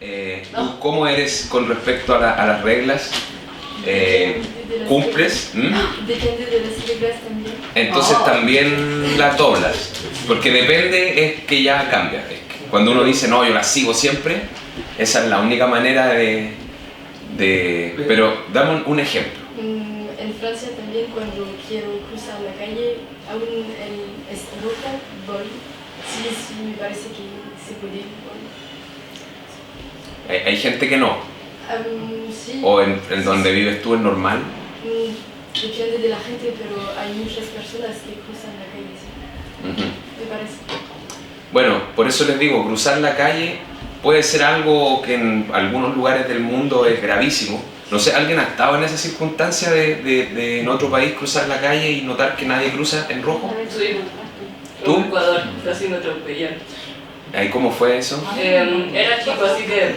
¿Tú cómo eres con respecto a las reglas? ¿Cumples? Depende de las reglas también. Entonces también las doblas. Porque depende es que ya cambia. Es que cuando uno dice, no, yo las sigo siempre, esa es la única manera de pero dame un ejemplo. En Francia también, cuando quiero cruzar la calle, aún es roja, voy. Sí, me parece que se puede. Hay gente que no. Sí. ¿O en donde vives tú es normal? Depende de la gente, pero hay muchas personas que cruzan la calle, sí. Me parece. Bueno, por eso les digo, cruzar la calle puede ser algo que en algunos lugares del mundo es gravísimo. No sé, ¿alguien ha estado en esa circunstancia de en otro país cruzar la calle y notar que nadie cruza en rojo? Sí. ¿Tú? En Ecuador, casi me atropellan. ¿Ahí cómo fue eso? Era chico, así que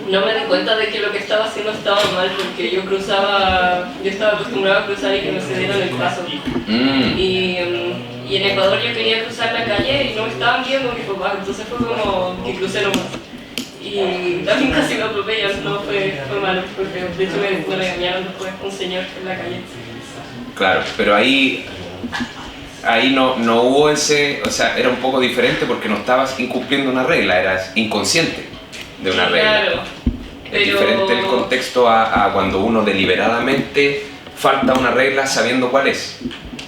no me di cuenta de que lo que estaba haciendo estaba mal, porque yo estaba acostumbrado a cruzar y que me cedieran el paso. Y en Ecuador yo quería cruzar la calle y no me estaban viendo mis papás, entonces fue como que crucé nomás. Y también casi me atropellan, no fue malo, porque de hecho me regañaron después un señor en la calle. Pero ahí no hubo ese, o sea, era un poco diferente porque no estabas incumpliendo una regla, eras inconsciente de una regla. Claro, Es diferente el contexto a cuando uno deliberadamente falta una regla sabiendo cuál es.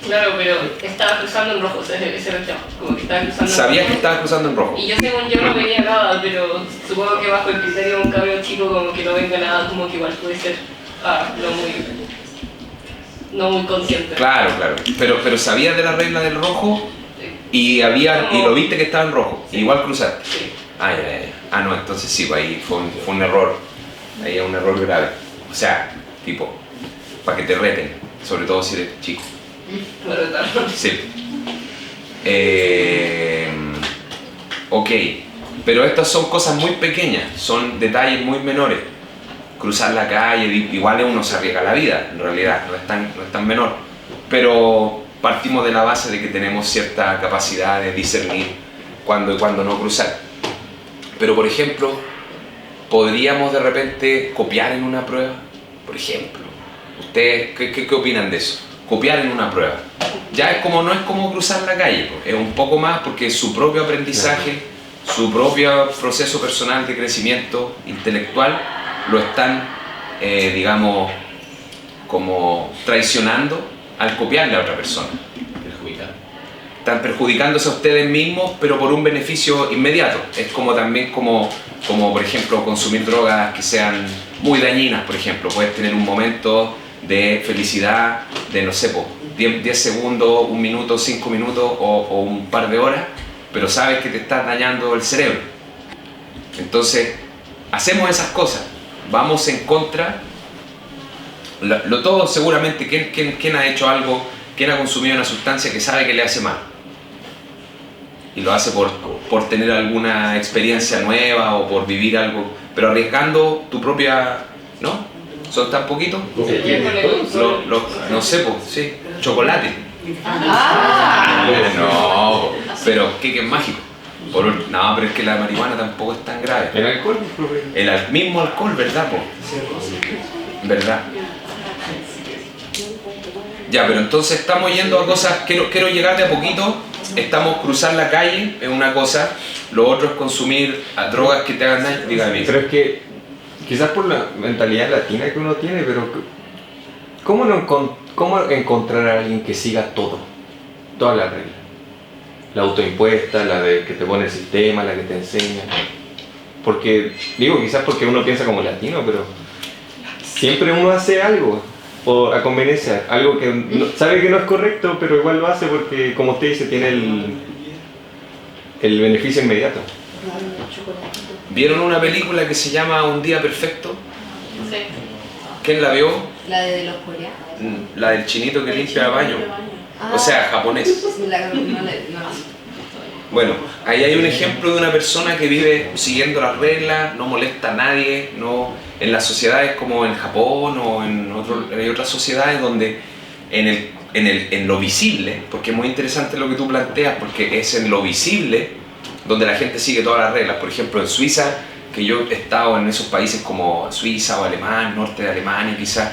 Claro, pero estaba cruzando en rojo, ese era el tema, como que estaba cruzando en Sabías rojo. que estabas cruzando en rojo. Y yo según yo no veía nada, pero supongo que bajo el criterio de un cabello chico como que no venga nada, como que igual puede ser no muy consciente. Claro, pero sabías de la regla del rojo y lo viste que estaba en rojo, Sí. igual cruzaste. Sí. No, entonces sí, pues ahí fue un error, ahí es un error grave. O sea, tipo, para que te reten, sobre todo si eres chico. Me retaron. Sí. Ok, pero estas son cosas muy pequeñas, son detalles muy menores. Cruzar la calle, igual uno se arriesga la vida, en realidad, no es tan menor. Pero partimos de la base de que tenemos cierta capacidad de discernir cuándo y cuándo no cruzar. Pero, por ejemplo, ¿podríamos de repente copiar en una prueba? Por ejemplo, ¿ustedes qué opinan de eso? Copiar en una prueba. Ya no es como cruzar la calle, es un poco más porque su propio aprendizaje, su propio proceso personal de crecimiento intelectual lo están, digamos, como traicionando al copiarle a otra persona. Están perjudicándose a ustedes mismos, pero por un beneficio inmediato. Es también como por ejemplo consumir drogas que sean muy dañinas, por ejemplo. Puedes tener un momento de felicidad de, no sé, 10 segundos, 1 minuto, 5 minutos o un par de horas, pero sabes que te estás dañando el cerebro. Entonces, hacemos esas cosas, vamos en contra, todo seguramente, ¿quién ha hecho algo, quién ha consumido una sustancia que sabe que le hace mal? Y lo hace por tener alguna experiencia nueva o por vivir algo, pero arriesgando tu propia, ¿no? ¿Son tan poquitos? No sé, sí, chocolate. No, pero ¿qué es mágico? No, pero es que la marihuana tampoco es tan grave. ¿El alcohol? El mismo alcohol, ¿verdad, po? ¿Verdad? Ya, pero entonces estamos yendo a cosas, quiero llegar de a poquito. Estamos cruzar la calle, es una cosa, lo otro es consumir drogas que te hagan daño. Dígame. Pero es que, quizás por la mentalidad latina que uno tiene, pero ¿cómo encontrar a alguien que siga todas las reglas? La autoimpuesta, la de que te pone el sistema, la que te enseña. Porque, quizás porque uno piensa como latino, pero siempre uno hace algo a conveniencia, algo que sabe que no es correcto, pero igual lo hace porque, como usted dice, tiene el beneficio inmediato. ¿Vieron una película que se llama Un Día Perfecto? Sí. ¿Quién la vio? La de los coreanos. La del chinito que limpia el baño. O sea, japonés. Bueno, ahí hay un ejemplo de una persona que vive siguiendo las reglas, no molesta a nadie, en las sociedades como en Japón o hay otras sociedades donde en lo visible, porque es muy interesante lo que tú planteas, porque es en lo visible donde la gente sigue todas las reglas. Por ejemplo, en Suiza que yo he estado en esos países como Suiza o Alemania, norte de Alemania quizás,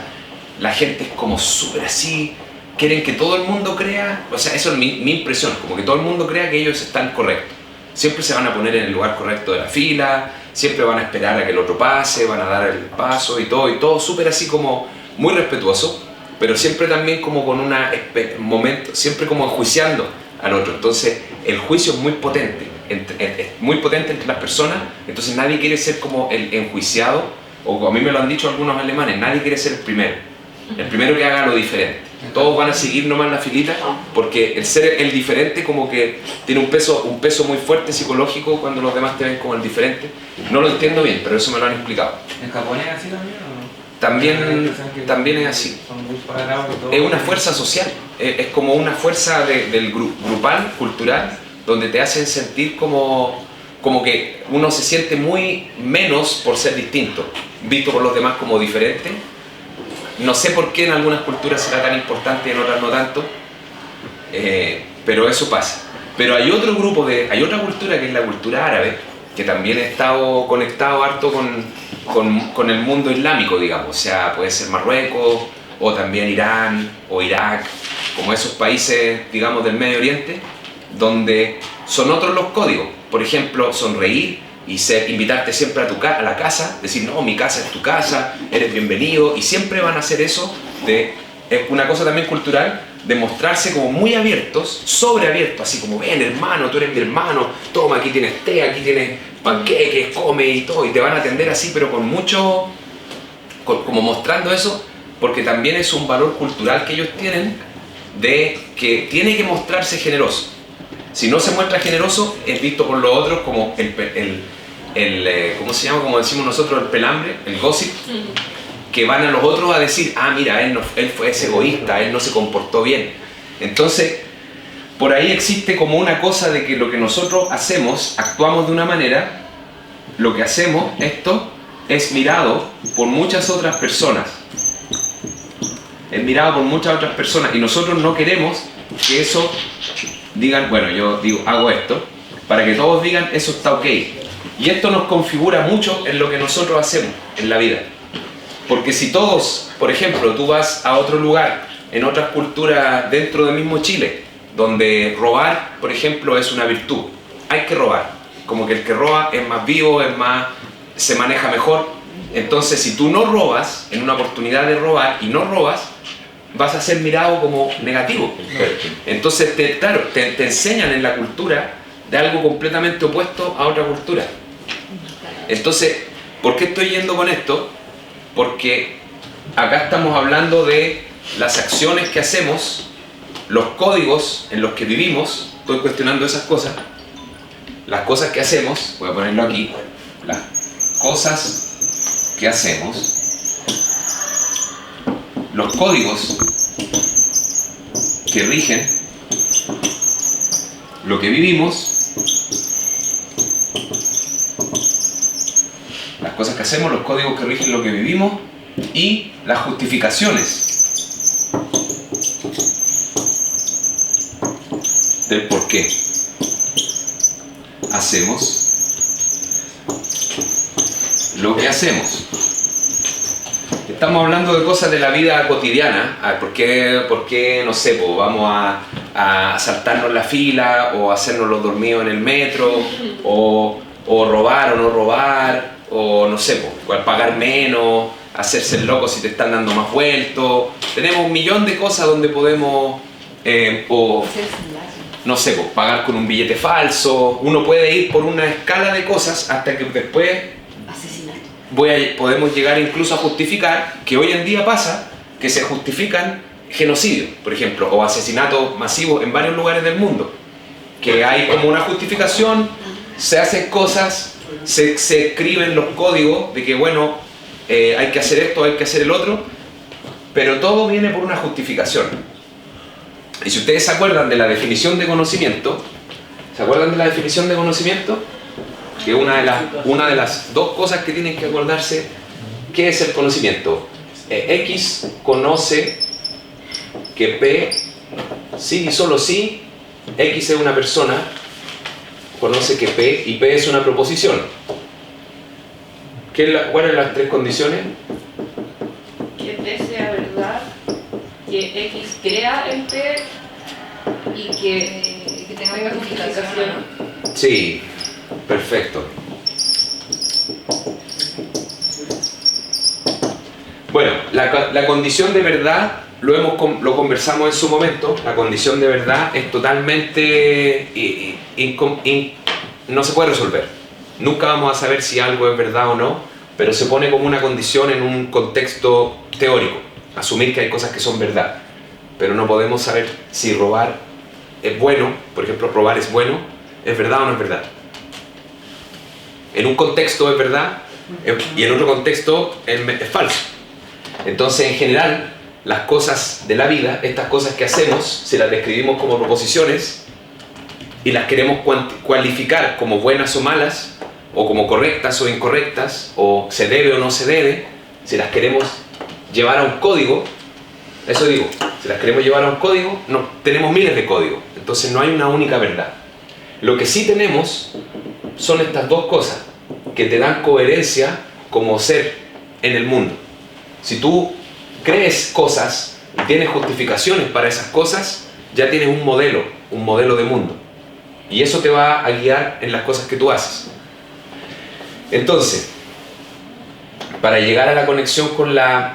la gente es como súper así, quieren que todo el mundo crea, o sea, eso es mi impresión, como que todo el mundo crea que ellos están correctos. Siempre se van a poner en el lugar correcto de la fila, siempre van a esperar a que el otro pase, van a dar el paso y todo súper así como muy respetuoso, pero siempre también como con un momento, siempre como enjuiciando al otro. Entonces el juicio es muy potente, muy potente entre las personas, entonces nadie quiere ser como el enjuiciado, o a mí me lo han dicho algunos alemanes, nadie quiere ser el primero que haga lo diferente. Todos van a seguir nomás la filita, porque el ser el diferente como que tiene un peso muy fuerte psicológico cuando los demás te ven como el diferente. No lo entiendo bien, pero eso me lo han explicado. ¿En japonés es así también o no? También es así. Son muy cuadrados y todo. Es una fuerza social, es como una fuerza del grupal, cultural, donde te hacen sentir como que uno se siente muy menos por ser distinto, visto por los demás como diferente. No sé por qué en algunas culturas será tan importante y en otras no tanto, pero eso pasa. Pero hay otra cultura que es la cultura árabe, que también ha estado conectado harto con el mundo islámico, digamos. O sea, puede ser Marruecos, o también Irán, o Irak, como esos países, digamos, del Medio Oriente, donde son otros los códigos. Por ejemplo, sonreír y invitarte siempre a la casa, decir, no, mi casa es tu casa, eres bienvenido, y siempre van a hacer eso, es una cosa también cultural, de mostrarse como muy abiertos, sobreabiertos, así como, ven hermano, tú eres mi hermano, toma, aquí tienes té, aquí tienes panqueques, come y todo, y te van a atender así, pero con mucho, como mostrando eso, porque también es un valor cultural que ellos tienen, de que tiene que mostrarse generoso. Si no se muestra generoso, es visto por los otros como ¿cómo se llama? Como decimos nosotros, el pelambre, el gossip, que van a los otros a decir, ah, mira, él fue ese egoísta, él no se comportó bien. Entonces, por ahí existe como una cosa de que lo que nosotros hacemos, actuamos de una manera, lo que hacemos, esto, es mirado por muchas otras personas. Es mirado por muchas otras personas y nosotros no queremos que eso digan, bueno, yo digo, hago esto, para que todos digan, eso está ok. Y esto nos configura mucho en lo que nosotros hacemos en la vida. Porque si todos, por ejemplo, tú vas a otro lugar, en otras culturas dentro del mismo Chile, donde robar, por ejemplo, es una virtud, hay que robar. Como que el que roba es más vivo, se maneja mejor. Entonces, si tú no robas, en una oportunidad de robar y no robas, vas a ser mirado como negativo. Entonces, te enseñan en la cultura de algo completamente opuesto a otra cultura. Entonces, ¿por qué estoy yendo con esto? Porque acá estamos hablando de las acciones que hacemos, los códigos en los que vivimos. Estoy cuestionando esas cosas. Las cosas que hacemos, voy a ponerlo aquí, las cosas que hacemos, los códigos que rigen lo que vivimos, las cosas que hacemos, los códigos que rigen lo que vivimos y las justificaciones del por qué hacemos lo que hacemos. Estamos hablando de cosas de la vida cotidiana. ¿Por qué no sé, pues vamos a saltarnos la fila o hacernos los dormidos en el metro o robar o no robar o no sé, pues pagar menos, hacerse el loco si te están dando más vueltos? Tenemos un millón de cosas donde podemos no sé, pues pagar con un billete falso. Uno puede ir por una escala de cosas hasta que después podemos llegar incluso a justificar, que hoy en día pasa, que se justifican genocidios, por ejemplo, o asesinatos masivos en varios lugares del mundo, que hay como una justificación, se hacen cosas, se escriben los códigos de que bueno, hay que hacer esto, hay que hacer el otro, pero todo viene por una justificación. Y si ustedes se acuerdan de la definición de conocimiento, ¿se acuerdan de la definición de conocimiento? Que una de las dos cosas que tienen que acordarse, ¿qué es el conocimiento? X conoce que P, sí y solo sí, X es una persona, conoce que P, y P es una proposición. ¿Cuáles son las tres condiciones? Que T sea verdad, que X crea en T y que tenga justificación. Sí, perfecto. Bueno, la condición de verdad, lo conversamos en su momento, la condición de verdad es totalmente no se puede resolver. Nunca vamos a saber si algo es verdad o no, pero se pone como una condición en un contexto teórico, asumir que hay cosas que son verdad, pero no podemos saber si robar es bueno, por ejemplo, robar es bueno, ¿es verdad o no es verdad? En un contexto es verdad y en otro contexto es falso. Entonces, en general, las cosas de la vida, estas cosas que hacemos, si las describimos como proposiciones y las queremos cualificar como buenas o malas, o como correctas o incorrectas, o se debe o no se debe, si las queremos llevar a un código, eso digo, si las queremos llevar a un código, no, tenemos miles de códigos, entonces no hay una única verdad. Lo que sí tenemos son estas dos cosas que te dan coherencia como ser en el mundo. Si tú crees cosas y tienes justificaciones para esas cosas, ya tienes un modelo de mundo. Y eso te va a guiar en las cosas que tú haces. Entonces, para llegar a la conexión con las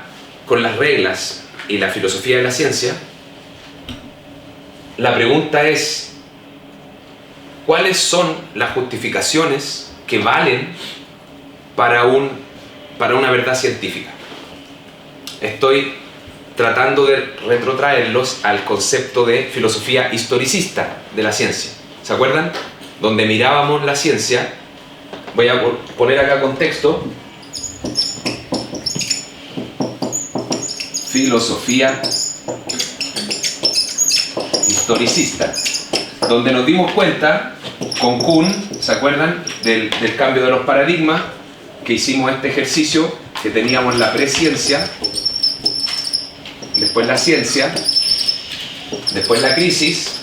reglas y la filosofía de la ciencia, la pregunta es, ¿cuáles son las justificaciones que valen para una verdad científica? Estoy tratando de retrotraerlos al concepto de filosofía historicista de la ciencia. ¿Se acuerdan? Donde mirábamos la ciencia, voy a poner acá contexto, filosofía historicista, donde nos dimos cuenta con Kuhn, ¿se acuerdan? Del cambio de los paradigmas, que hicimos este ejercicio, que teníamos la presciencia, después la ciencia, después la crisis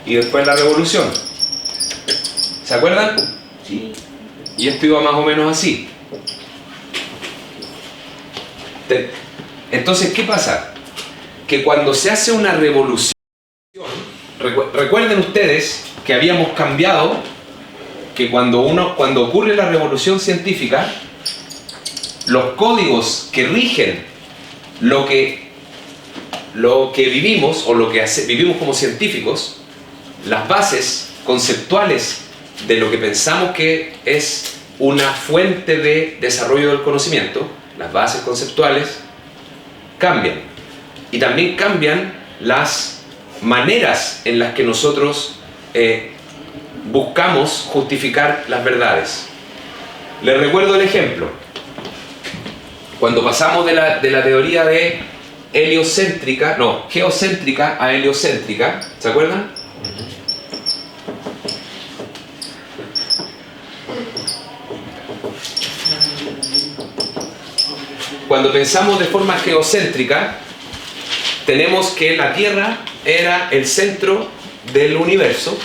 y después la revolución. ¿Se acuerdan? Sí. Y esto iba más o menos así. Entonces, ¿qué pasa? Que cuando se hace una revolución, recuerden ustedes que habíamos cambiado, que cuando ocurre la revolución científica, los códigos que rigen lo que vivimos o lo que vivimos como científicos, las bases conceptuales de lo que pensamos que es una fuente de desarrollo del conocimiento, las bases conceptuales cambian. Y también cambian las maneras en las que nosotros buscamos justificar las verdades. Les recuerdo el ejemplo. Cuando pasamos de la teoría de geocéntrica a heliocéntrica, ¿se acuerdan? Cuando pensamos de forma geocéntrica, tenemos que la Tierra era el centro del universo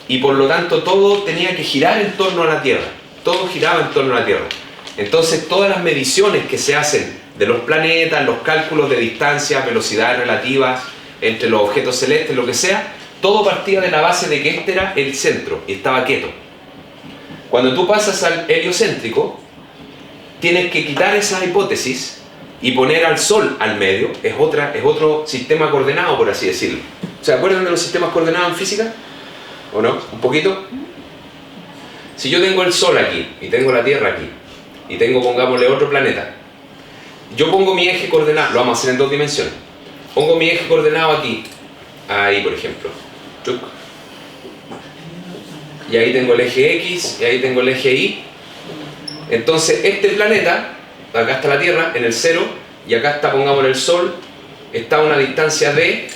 y por lo tanto todo tenía que girar en torno a la Tierra. Todo giraba en torno a la Tierra. Entonces todas las mediciones que se hacen de los planetas, los cálculos de distancias, velocidades relativas entre los objetos celestes, lo que sea, todo partía de la base de que este era el centro y estaba quieto. Cuando tú pasas al heliocéntrico, tienes que quitar esa hipótesis y poner al Sol al medio. Es otro sistema coordenado, por así decirlo. ¿Se acuerdan de los sistemas coordenados en física? ¿O no? ¿Un poquito? Si yo tengo el Sol aquí y tengo la Tierra aquí y tengo, pongámosle, otro planeta, yo pongo mi eje coordenado, lo vamos a hacer en 2 dimensiones, pongo mi eje coordenado aquí, ahí por ejemplo, y ahí tengo el eje X y ahí tengo el eje Y. Entonces este planeta, acá está la Tierra en el 0 y acá está, pongámosle, el Sol, está a una distancia D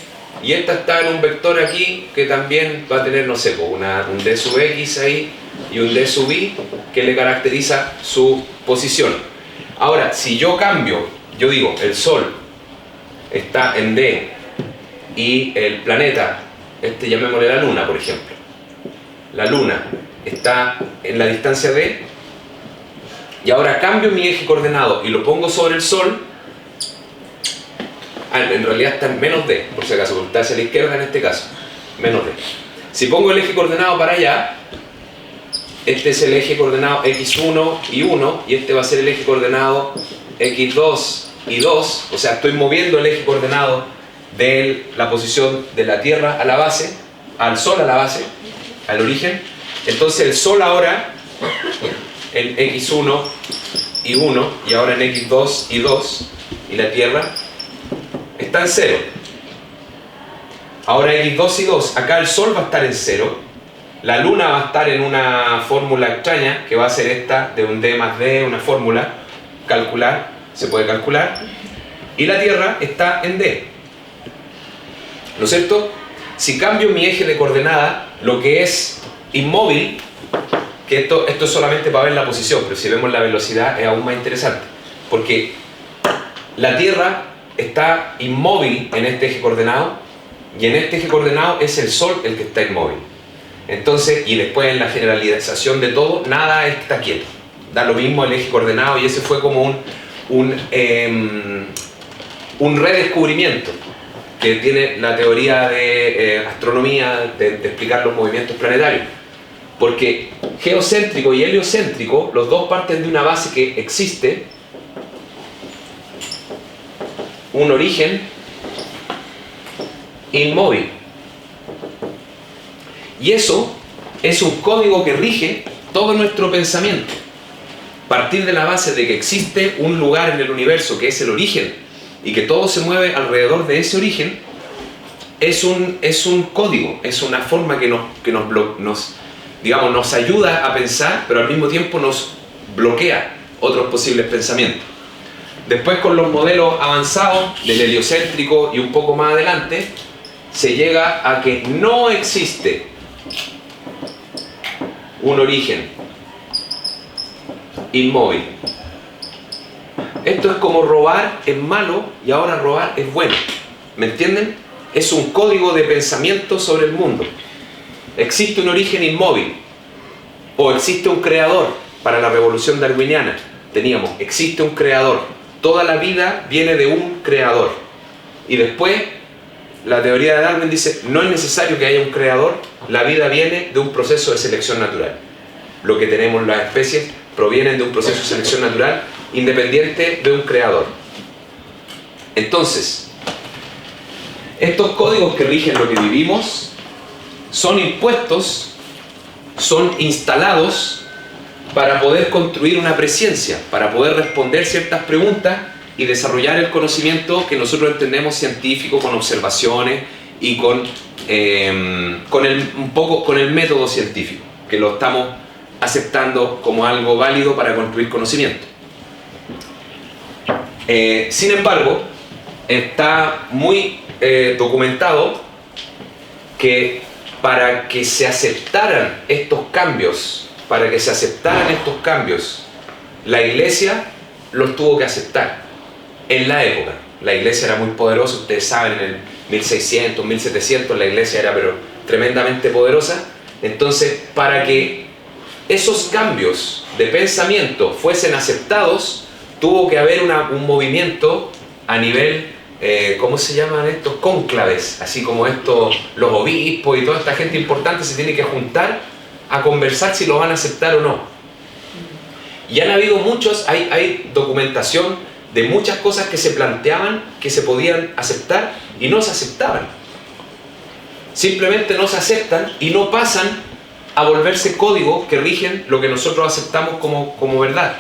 y esta está en un vector aquí que también va a tener, no sé, un D sub X ahí y un D sub Y que le caracteriza su posición. Ahora, si yo cambio, yo digo, el Sol está en D y el planeta, llamémosle la Luna, por ejemplo, la Luna está en la distancia D, y ahora cambio mi eje coordenado y lo pongo sobre el Sol, en realidad está en menos D, por si acaso, porque está hacia la izquierda en este caso, menos D. Si pongo el eje coordenado para allá, este es el eje coordenado x1 y 1, y este va a ser el eje coordenado x2 y 2, o sea, estoy moviendo el eje coordenado de la posición de la Tierra a la base, al Sol a la base, al origen. Entonces el Sol ahora en x1 y 1, y ahora en x2 y 2, y la Tierra está en 0. Ahora x2 y 2, acá el Sol va a estar en 0, la Luna va a estar en una fórmula extraña, que va a ser esta, de un D más D, una fórmula, calcular, se puede calcular, y la Tierra está en D. ¿No es cierto? Si cambio mi eje de coordenada, lo que es inmóvil, que esto es solamente para ver la posición, pero si vemos la velocidad es aún más interesante, porque la Tierra está inmóvil en este eje coordenado, y en este eje coordenado es el Sol el que está inmóvil. Entonces, y después en la generalización de todo, nada está quieto. Da lo mismo el eje coordenado, y ese fue como un redescubrimiento que tiene la teoría de astronomía de explicar los movimientos planetarios. Porque geocéntrico y heliocéntrico, los dos parten de una base que existe, un origen inmóvil. Y eso es un código que rige todo nuestro pensamiento. Partir de la base de que existe un lugar en el universo que es el origen y que todo se mueve alrededor de ese origen, es un código, es una forma que nos ayuda a pensar, pero al mismo tiempo nos bloquea otros posibles pensamientos. Después, con los modelos avanzados del heliocéntrico y un poco más adelante, se llega a que no existe un origen inmóvil. Esto es como robar es malo y ahora robar es bueno. ¿Me entienden? Es un código de pensamiento sobre el mundo. Existe un origen inmóvil, o existe un creador. Para la revolución darwiniana teníamos, existe un creador. Toda la vida viene de un creador. Y después, la teoría de Darwin dice, no es necesario que haya un creador, la vida viene de un proceso de selección natural. Lo que tenemos las especies provienen de un proceso de selección natural independiente de un creador. Entonces, estos códigos que rigen lo que vivimos son impuestos, son instalados para poder construir una presciencia, para poder responder ciertas preguntas y desarrollar el conocimiento que nosotros entendemos científico, con observaciones y con el método científico, que lo estamos aceptando como algo válido para construir conocimiento. Sin embargo, está muy documentado que para que se aceptaran estos cambios, la Iglesia los tuvo que aceptar en la época. La Iglesia era muy poderosa, ustedes saben, en el 1600, 1700 la Iglesia era pero tremendamente poderosa. Entonces, para que esos cambios de pensamiento fuesen aceptados, tuvo que haber un movimiento a nivel, ¿cómo se llaman estos? Cónclaves, así como estos, los obispos y toda esta gente importante se tiene que juntar a conversar si lo van a aceptar o no. Y han habido muchos, hay documentación de muchas cosas que se planteaban que se podían aceptar y no se aceptaban. Simplemente no se aceptan y no pasan a volverse códigos que rigen lo que nosotros aceptamos como verdad.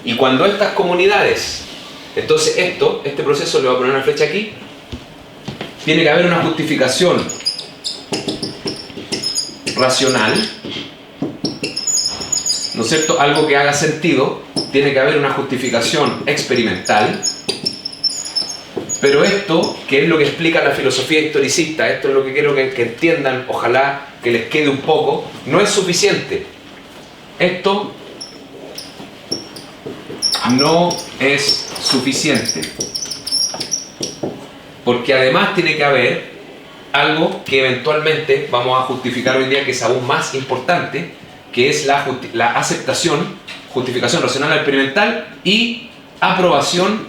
Y cuando estas comunidades, entonces este proceso, le voy a poner una flecha aquí, tiene que haber una justificación racional, ¿no es cierto? Algo que haga sentido, tiene que haber una justificación experimental, pero esto, que es lo que explica la filosofía historicista, esto es lo que quiero que entiendan, ojalá que les quede un poco, no es suficiente. Esto no es suficiente, porque además tiene que haber algo que eventualmente vamos a justificar hoy día, que es aún más importante, que es la aceptación justificación racional experimental y aprobación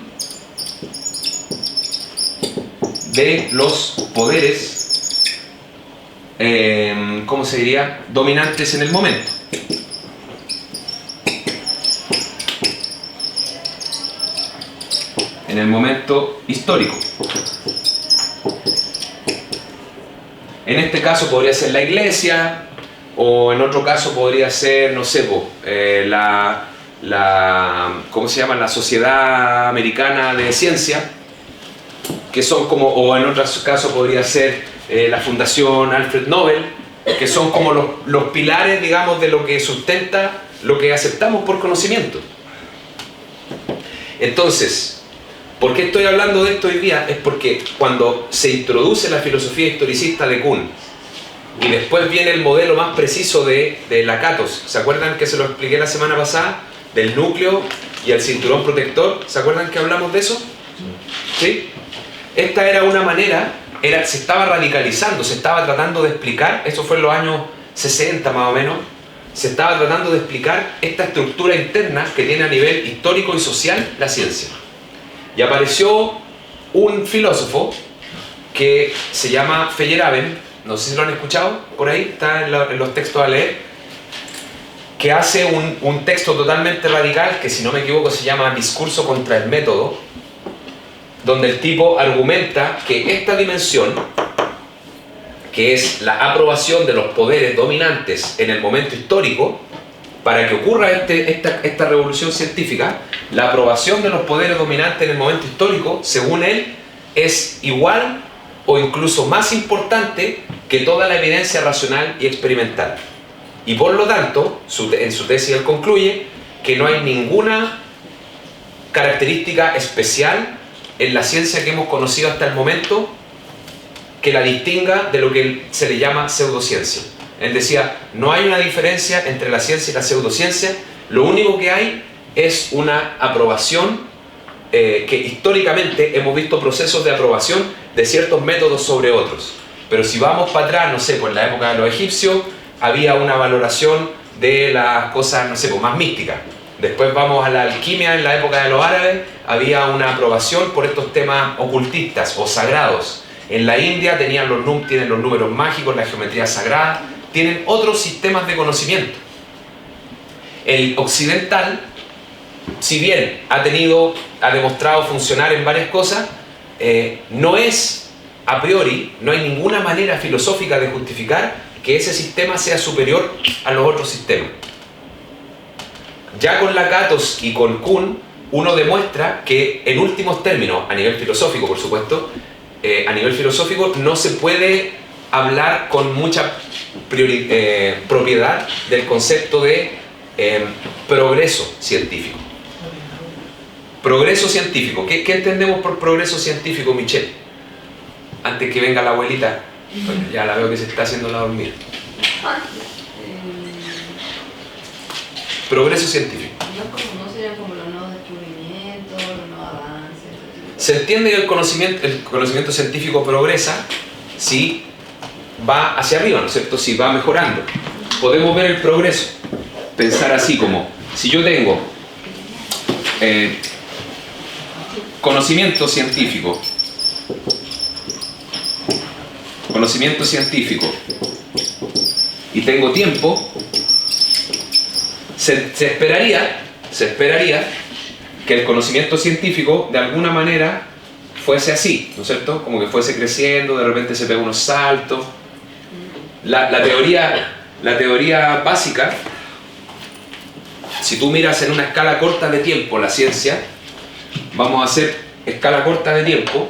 de los poderes, ¿cómo se diría?, dominantes en el momento. En el momento histórico. En este caso podría ser la iglesia, o en otro caso podría ser, no sé, ¿cómo se llama?, la Sociedad Americana de Ciencia, que son como, o en otros casos podría ser la Fundación Alfred Nobel, que son como los pilares, digamos, de lo que sustenta lo que aceptamos por conocimiento. Entonces, ¿por qué estoy hablando de esto hoy día? Es porque cuando se introduce la filosofía historicista de Kuhn y después viene el modelo más preciso de Lakatos, ¿se acuerdan que se lo expliqué la semana pasada? Del núcleo y el cinturón protector, ¿se acuerdan que hablamos de eso? ¿Sí? Esta era una manera, se estaba radicalizando, se estaba tratando de explicar, eso fue en los años 60 más o menos, se estaba tratando de explicar esta estructura interna que tiene a nivel histórico y social la ciencia. Y apareció un filósofo que se llama Feyerabend, no sé si lo han escuchado por ahí, está en los textos a leer, que hace un texto totalmente radical que, si no me equivoco, se llama Discurso contra el método, donde el tipo argumenta que esta dimensión, que es la aprobación de los poderes dominantes en el momento histórico, para que ocurra esta revolución científica, la aprobación de los poderes dominantes en el momento histórico, según él, es igual o incluso más importante que toda la evidencia racional y experimental. Y por lo tanto, en su tesis él concluye que no hay ninguna característica especial en la ciencia que hemos conocido hasta el momento que la distinga de lo que se le llama pseudociencia. Él decía, no hay una diferencia entre la ciencia y la pseudociencia, lo único que hay es una aprobación, que históricamente hemos visto procesos de aprobación de ciertos métodos sobre otros. Pero si vamos para atrás, no sé, pues en la época de los egipcios había una valoración de las cosas, no sé, pues más místicas. Después vamos a la alquimia en la época de los árabes, había una aprobación por estos temas ocultistas o sagrados. En la India tienen los números mágicos, la geometría sagrada, tienen otros sistemas de conocimiento. El occidental, si bien ha demostrado funcionar en varias cosas, no es a priori, no hay ninguna manera filosófica de justificar que ese sistema sea superior a los otros sistemas. Ya con Lakatos y con Kuhn, uno demuestra que, en últimos términos, a nivel filosófico, por supuesto, a nivel filosófico no se puede hablar con mucha propiedad del concepto de progreso científico. Progreso científico. ¿Qué entendemos por progreso científico, Michelle? Antes que venga la abuelita, bueno, ya la veo que se está haciendo la dormida. Progreso científico. No serían como los nuevos descubrimientos, los nuevos avances. Se entiende que el conocimiento científico progresa si va hacia arriba, ¿no es cierto? Si va mejorando. Podemos ver el progreso, pensar así como, si yo tengo conocimiento científico, y tengo tiempo, se esperaría que el conocimiento científico de alguna manera fuese así, ¿no es cierto? Como que fuese creciendo, de repente se pega unos saltos. La teoría básica, si tú miras en una escala corta de tiempo la ciencia, vamos a hacer escala corta de tiempo,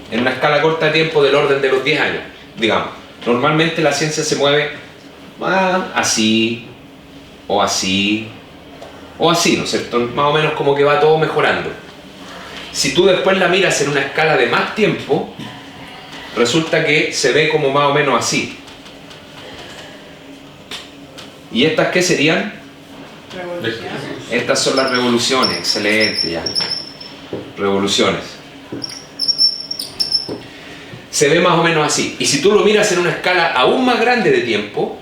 en una escala corta de tiempo del orden de los 10 años, digamos. Normalmente la ciencia se mueve así, o así, o así, ¿no es cierto? Más o menos como que va todo mejorando. Si tú después la miras en una escala de más tiempo, resulta que se ve como más o menos así. ¿Y estas qué serían? Revoluciones. Estas son las revoluciones, excelente ya. Revoluciones. Se ve más o menos así. Y si tú lo miras en una escala aún más grande de tiempo,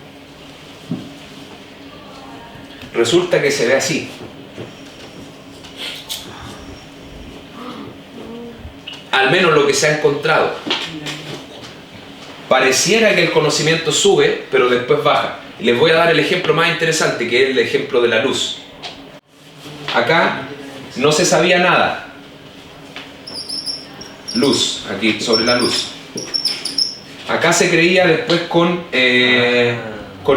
resulta que se ve así. Al menos lo que se ha encontrado. Pareciera que el conocimiento sube, pero después baja. Les voy a dar el ejemplo más interesante, que es el ejemplo de la luz. Acá no se sabía nada. Luz, aquí sobre la luz. Acá se creía después con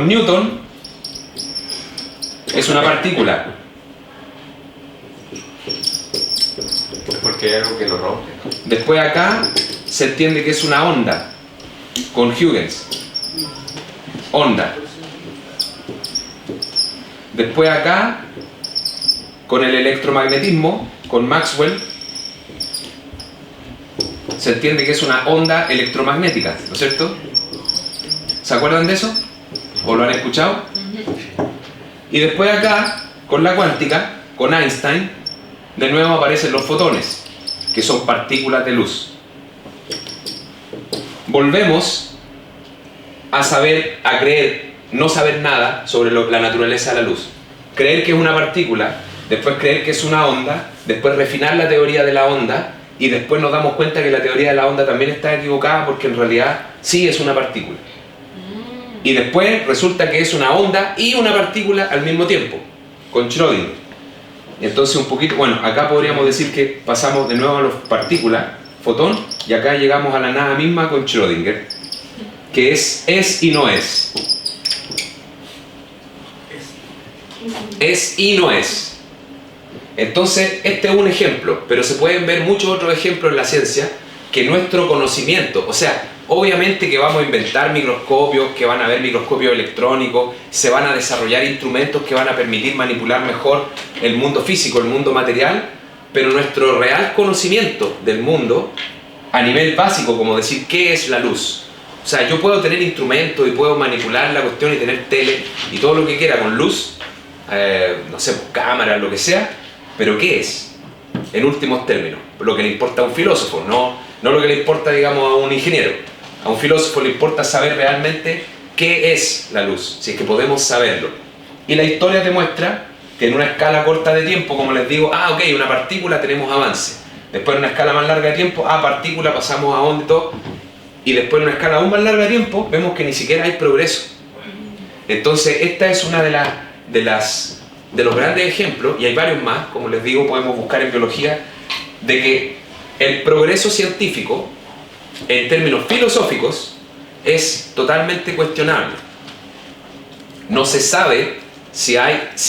Newton, es una partícula. Porque hay algo que lo rompe. Después acá se entiende que es una onda, con Huygens. Onda. Después acá, con el electromagnetismo, con Maxwell, se entiende que es una onda electromagnética, ¿no es cierto? ¿Se acuerdan de eso? ¿O lo han escuchado? Y después acá, con la cuántica, con Einstein, de nuevo aparecen los fotones, que son partículas de luz. Volvemos a saber, a creer, no saber nada sobre la naturaleza de la luz. Creer que es una partícula, después creer que es una onda, después refinar la teoría de la onda, y después nos damos cuenta que la teoría de la onda también está equivocada porque en realidad sí es una partícula. Y después resulta que es una onda y una partícula al mismo tiempo, con Schrödinger. Entonces un poquito, bueno, acá podríamos decir que pasamos de nuevo a las partículas, fotón, y acá llegamos a la nada misma con Schrödinger, que es y no es. Es y no es. Entonces, este es un ejemplo, pero se pueden ver muchos otros ejemplos en la ciencia que nuestro conocimiento, o sea, obviamente que vamos a inventar microscopios, que van a haber microscopios electrónicos, se van a desarrollar instrumentos que van a permitir manipular mejor el mundo físico, el mundo material, pero nuestro real conocimiento del mundo, a nivel básico, como decir qué es la luz. O sea, yo puedo tener instrumentos y puedo manipular la cuestión y tener tele y todo lo que quiera con luz, no sé, cámaras, lo que sea, pero ¿qué es? En últimos términos, lo que le importa a un filósofo, no lo que le importa, digamos, a un ingeniero. A un filósofo le importa saber realmente qué es la luz, si es que podemos saberlo. Y la historia demuestra que en una escala corta de tiempo, como les digo, ok, una partícula tenemos avance. Después en una escala más larga de tiempo, partícula pasamos a onda y todo. Y después en una escala aún más larga de tiempo, vemos que ni siquiera hay progreso. Entonces, esta es una de los grandes ejemplos, y hay varios más, como les digo, podemos buscar en biología, de que el progreso científico, en términos filosóficos, es totalmente cuestionable. No se sabe si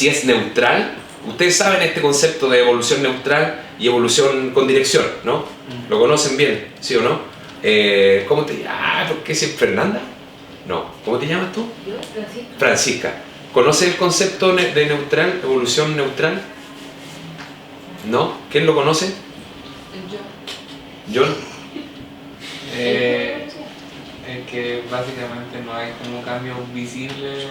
es neutral. Ustedes saben este concepto de evolución neutral y evolución con dirección, ¿no? ¿Lo conocen bien? ¿Sí o no? ¿Cómo te llamas? ¿Por qué es Fernanda? No. ¿Cómo te llamas tú? Yo, Francisca. Francisca. ¿Conoce el concepto de neutral, evolución neutral? ¿No? ¿Quién lo conoce? Yo. ¿John? Es que básicamente no hay como cambios visibles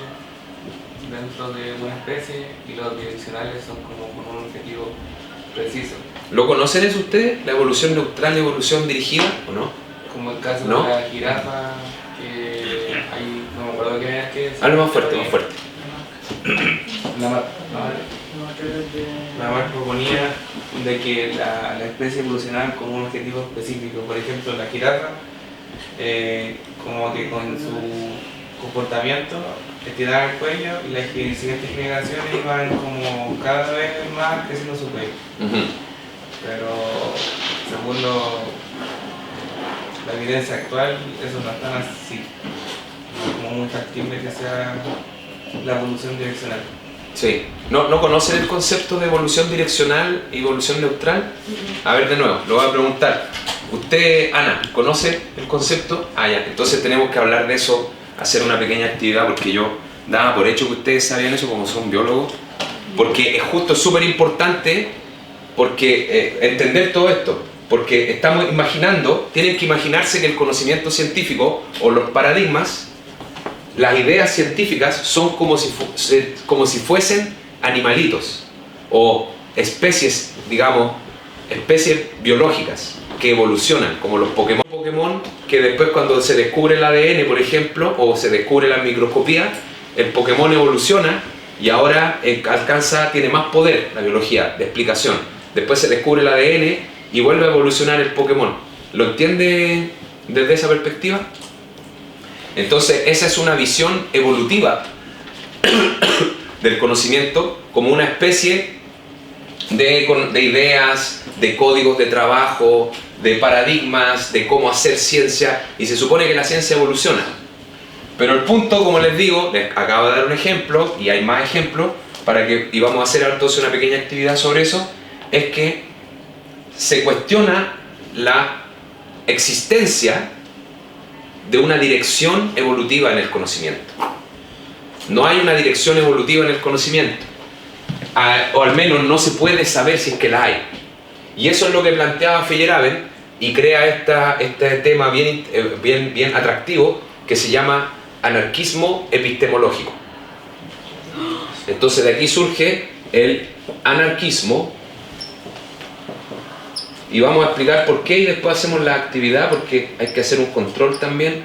dentro de una especie y los direccionales son como con un objetivo preciso. ¿Lo conocen eso ustedes? ¿La evolución neutral, evolución dirigida o no? Como el caso ¿No? de la jirafa, que hay, no me acuerdo qué veas que es. Habla más fuerte, más fuerte. La Marx proponía de que la especie evolucionaba con un objetivo específico. Por ejemplo, la jirafa, como que con su comportamiento estiraba el cuello y las siguientes generaciones iban como cada vez más creciendo su cuello. Pero según la evidencia actual, eso no es tan así. No es como muy factible que sea la evolución direccional. Sí. ¿No conocen el concepto de evolución direccional y evolución neutral? A ver, de nuevo, lo voy a preguntar. Usted, Ana, ¿conoce el concepto? Ya. Entonces tenemos que hablar de eso, hacer una pequeña actividad, porque yo daba por hecho que ustedes sabían eso como son biólogos, porque es justo súper importante porque entender todo esto, porque estamos imaginando, tienen que imaginarse que el conocimiento científico o los paradigmas, las ideas científicas son como si fuesen animalitos o especies, digamos, especies biológicas que evolucionan, como los Pokémon. Pokémon que después cuando se descubre el ADN, por ejemplo, o se descubre la microscopía, el Pokémon evoluciona y ahora tiene más poder la biología de explicación. Después se descubre el ADN y vuelve a evolucionar el Pokémon. ¿Lo entiende desde esa perspectiva? Entonces esa es una visión evolutiva del conocimiento como una especie de ideas, de códigos de trabajo, de paradigmas, de cómo hacer ciencia, y se supone que la ciencia evoluciona. Pero el punto, como les digo, les acabo de dar un ejemplo, y hay más ejemplos, y vamos a hacer entonces una pequeña actividad sobre eso, es que se cuestiona la existencia de una dirección evolutiva en el conocimiento. No hay una dirección evolutiva en el conocimiento, o al menos no se puede saber si es que la hay. Y eso es lo que planteaba Feyerabend y crea este tema bien atractivo que se llama anarquismo epistemológico. Entonces de aquí surge el anarquismo, y vamos a explicar por qué y después hacemos la actividad, porque hay que hacer un control también.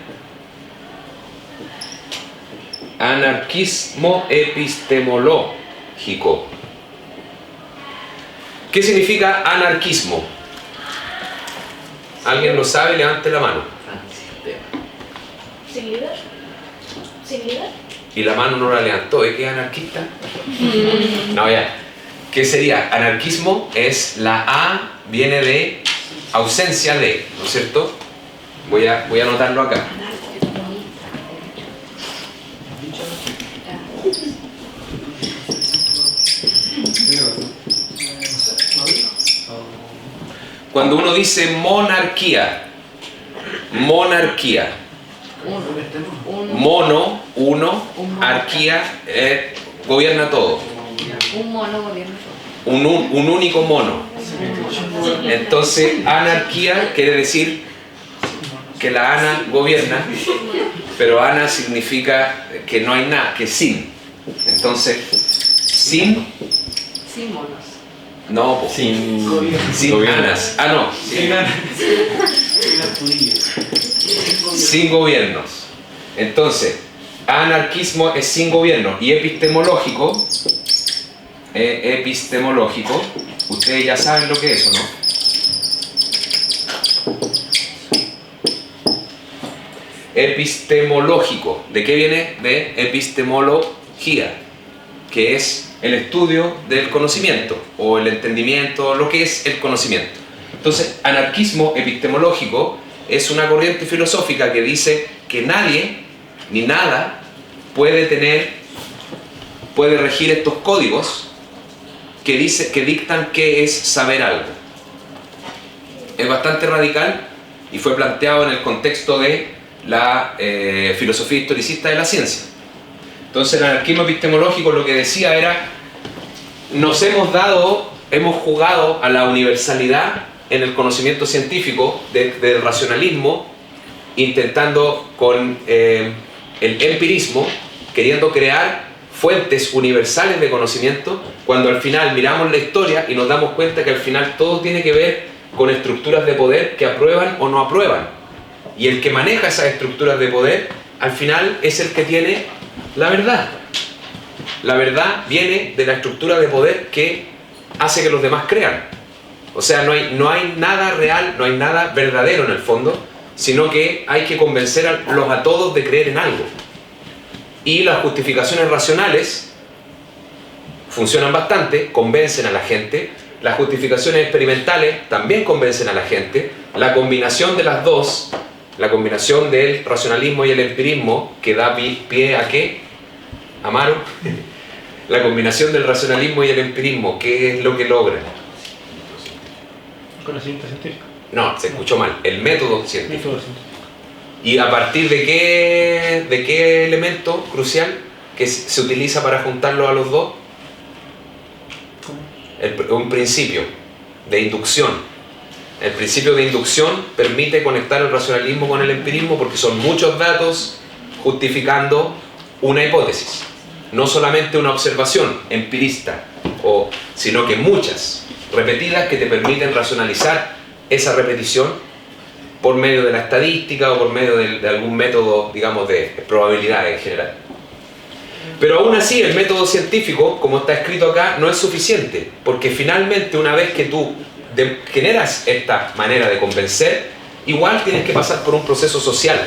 Anarquismo epistemológico. ¿Qué significa anarquismo? ¿Alguien lo sabe? Levante la mano. ¿Sin líder? ¿Sin líder? Y la mano no la levantó, ¿es que es anarquista? No, ya. ¿Qué sería? Anarquismo es la A, viene de ausencia de, ¿no es cierto? Voy a anotarlo acá. Cuando uno dice monarquía, mono, uno, arquía, gobierna todo. Un mono gobierna todo. Un único mono. Entonces, anarquía quiere decir que la ana gobierna, pero ana significa que no hay nada, que sin. Entonces, sin monos. No, po. Sin anas. Ah, no. Sin gobiernos. Entonces, anarquismo es sin gobierno. Y epistemológico, ustedes ya saben lo que es, ¿o no? Epistemológico. ¿De qué viene? De epistemología, que es el estudio del conocimiento o el entendimiento, lo que es el conocimiento. Entonces, anarquismo epistemológico es una corriente filosófica que dice que nadie ni nada puede regir estos códigos que dictan qué es saber algo. Es bastante radical y fue planteado en el contexto de la filosofía historicista de la ciencia. Entonces, el anarquismo epistemológico lo que decía era: hemos jugado a la universalidad en el conocimiento científico del racionalismo, intentando con el empirismo, queriendo crear fuentes universales de conocimiento, cuando al final miramos la historia y nos damos cuenta que al final todo tiene que ver con estructuras de poder que aprueban o no aprueban. Y el que maneja esas estructuras de poder, al final es el que tiene la verdad. La verdad viene de la estructura de poder que hace que los demás crean. O sea, no hay nada real, no hay nada verdadero en el fondo, sino que hay que convencer a todos de creer en algo. Y las justificaciones racionales funcionan bastante, convencen a la gente. Las justificaciones experimentales también convencen a la gente. La combinación de las dos, la combinación del racionalismo y el empirismo, que da pie a ¿qué? Amaro. La combinación del racionalismo y el empirismo, ¿qué es lo que logra? Conocimiento científico. No, se escuchó mal. El método científico. ¿Y a partir de qué elemento crucial que se utiliza para juntarlo a los dos? Un principio de inducción. El principio de inducción permite conectar el racionalismo con el empirismo porque son muchos datos justificando una hipótesis. No solamente una observación empirista, sino que muchas repetidas que te permiten racionalizar esa repetición por medio de la estadística o por medio de algún método, digamos, de probabilidad en general. Pero aún así el método científico, como está escrito acá, no es suficiente, porque finalmente una vez que tú generas esta manera de convencer, igual tienes que pasar por un proceso social,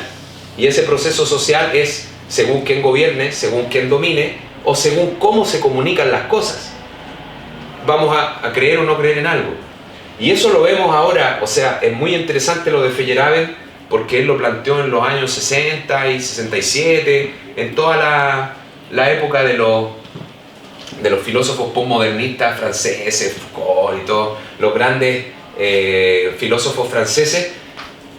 y ese proceso social es según quién gobierne, según quién domine, o según cómo se comunican las cosas. Vamos a creer o no creer en algo. Y eso lo vemos ahora, o sea, es muy interesante lo de Feyerabend, porque él lo planteó en los años 60 y 67, en toda la época de los filósofos postmodernistas franceses, Foucault y todos los grandes filósofos franceses,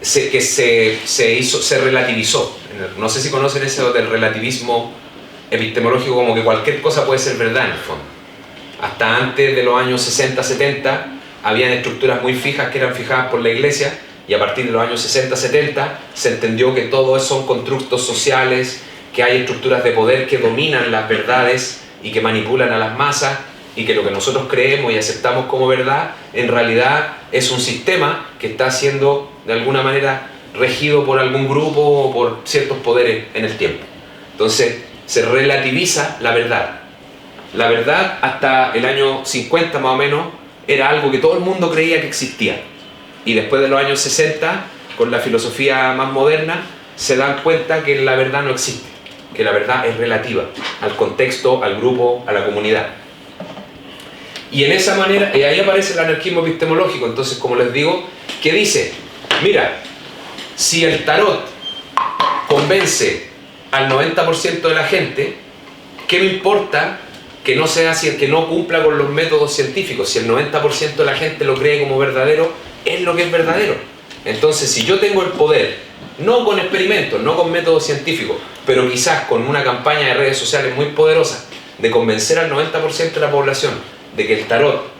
se relativizó. No sé si conocen eso del relativismo epistemológico, como que cualquier cosa puede ser verdad en el fondo. Hasta antes de los años 60, 70, habían estructuras muy fijas que eran fijadas por la Iglesia, y a partir de los años 60, 70 se entendió que todo eso son constructos sociales, que hay estructuras de poder que dominan las verdades y que manipulan a las masas, y que lo que nosotros creemos y aceptamos como verdad en realidad es un sistema que está siendo de alguna manera regido por algún grupo o por ciertos poderes en el tiempo. Entonces se relativiza la verdad. La verdad hasta el año 50 más o menos era algo que todo el mundo creía que existía, y después de los años 60, con la filosofía más moderna, se dan cuenta que la verdad no existe, que la verdad es relativa al contexto, al grupo, a la comunidad. Y en esa manera, y ahí aparece el anarquismo epistemológico. Entonces, como les digo, que dice, mira, si el tarot convence al 90% de la gente, ¿qué me importa que no sea así, que no cumpla con los métodos científicos? Si el 90% de la gente lo cree como verdadero, es lo que es verdadero. Entonces, si yo tengo el poder, no con experimentos, no con métodos científicos, pero quizás con una campaña de redes sociales muy poderosa, de convencer al 90% de la población de que el tarot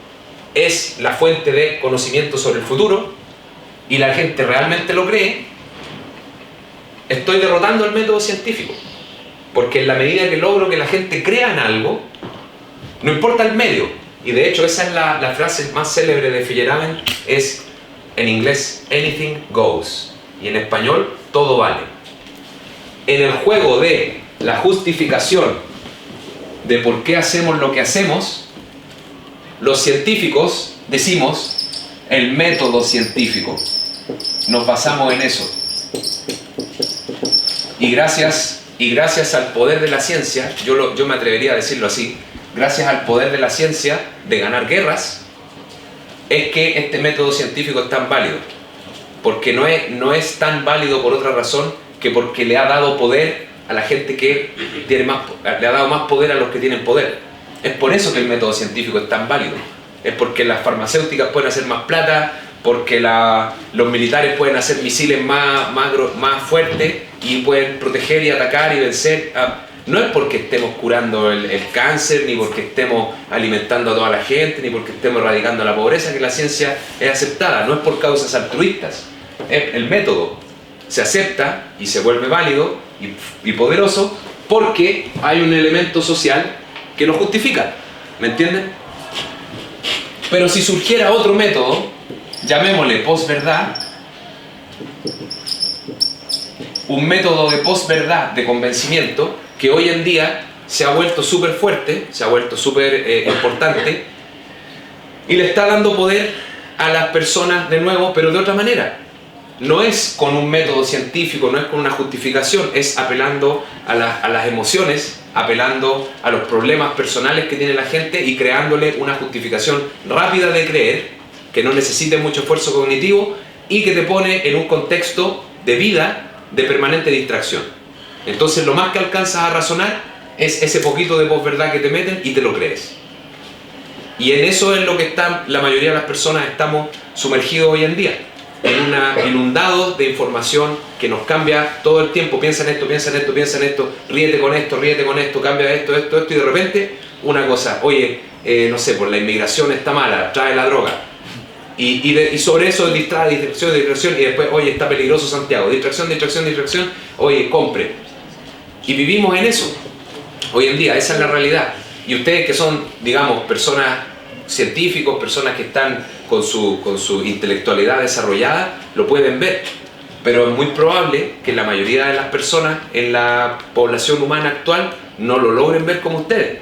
es la fuente de conocimiento sobre el futuro, y la gente realmente lo cree, estoy derrotando el método científico. Porque en la medida que logro que la gente crea en algo, no importa el medio. Y de hecho esa es la frase más célebre de Feyerabend, es en inglés anything goes, y en español todo vale. En el juego de la justificación de por qué hacemos lo que hacemos, los científicos decimos el método científico, nos basamos en eso, y gracias al poder de la ciencia, yo me atrevería a decirlo así, gracias al poder de la ciencia de ganar guerras, es que este método científico es tan válido, porque no es tan válido por otra razón que porque le ha dado poder a la gente que tiene más, le ha dado más poder a los que tienen poder. Es por eso que el método científico es tan válido. Es porque las farmacéuticas pueden hacer más plata, porque los militares pueden hacer misiles más fuertes y pueden proteger y atacar y vencer. No es porque estemos curando el cáncer, ni porque estemos alimentando a toda la gente, ni porque estemos erradicando la pobreza, que la ciencia es aceptada. No es por causas altruistas. El método se acepta y se vuelve válido y poderoso porque hay un elemento social que lo justifica. ¿Me entienden? Pero si surgiera otro método, llamémosle posverdad, un método de posverdad, de convencimiento, que hoy en día se ha vuelto súper fuerte, se ha vuelto súper importante, y le está dando poder a las personas de nuevo, pero de otra manera. No es con un método científico, no es con una justificación, es apelando a las emociones, apelando a los problemas personales que tiene la gente y creándole una justificación rápida de creer, que no necesite mucho esfuerzo cognitivo y que te pone en un contexto de vida de permanente distracción. Entonces lo más que alcanzas a razonar es ese poquito de posverdad que te meten y te lo crees. Y en eso es lo que la mayoría de las personas estamos sumergidos hoy en día, inundados de información que nos cambia todo el tiempo. Piensa en esto, piensa en esto, piensa en esto, ríete con esto, cambia esto, y de repente una cosa, oye, no sé, pues la inmigración está mala, trae la droga. Y sobre eso distracción, y después, oye, está peligroso Santiago, distracción, oye, compre. Y vivimos en eso hoy en día, esa es la realidad. Y ustedes que son, digamos, personas científicos, personas que están con su intelectualidad desarrollada, lo pueden ver. Pero es muy probable que la mayoría de las personas en la población humana actual no lo logren ver como ustedes.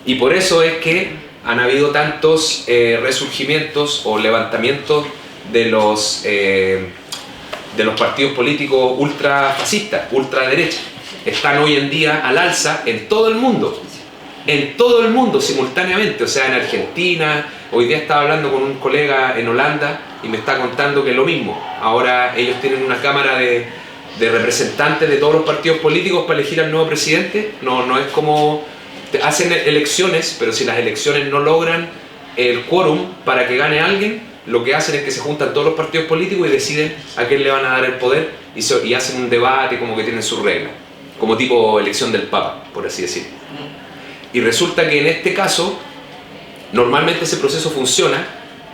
Y por eso es que han habido tantos resurgimientos o levantamientos de los partidos políticos ultrafascistas, ultraderecha. Están hoy en día al alza en todo el mundo simultáneamente, o sea, en Argentina. Hoy día estaba hablando con un colega en Holanda y me está contando que es lo mismo. Ahora ellos tienen una cámara de representantes de todos los partidos políticos para elegir al nuevo presidente. No es como hacen elecciones, pero si las elecciones no logran el quórum para que gane alguien, lo que hacen es que se juntan todos los partidos políticos y deciden a quién le van a dar el poder y hacen un debate como que tienen sus reglas, como tipo elección del Papa, por así decirlo. Y resulta que en este caso, normalmente ese proceso funciona,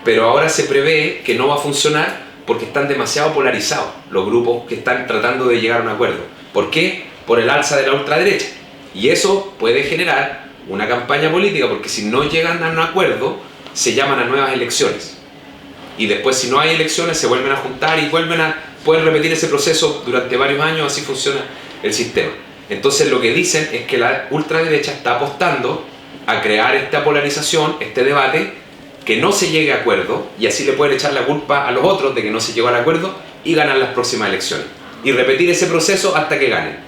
pero ahora se prevé que no va a funcionar porque están demasiado polarizados los grupos que están tratando de llegar a un acuerdo. ¿Por qué? Por el alza de la ultraderecha. Y eso puede generar una campaña política, porque si no llegan a un acuerdo, se llaman a nuevas elecciones. Y después, si no hay elecciones, se vuelven a juntar y pueden repetir ese proceso durante varios años. Así funciona el sistema. Entonces lo que dicen es que la ultraderecha está apostando a crear esta polarización, este debate, que no se llegue a acuerdo, y así le pueden echar la culpa a los otros de que no se llegó al acuerdo y ganan las próximas elecciones. Y repetir ese proceso hasta que ganen.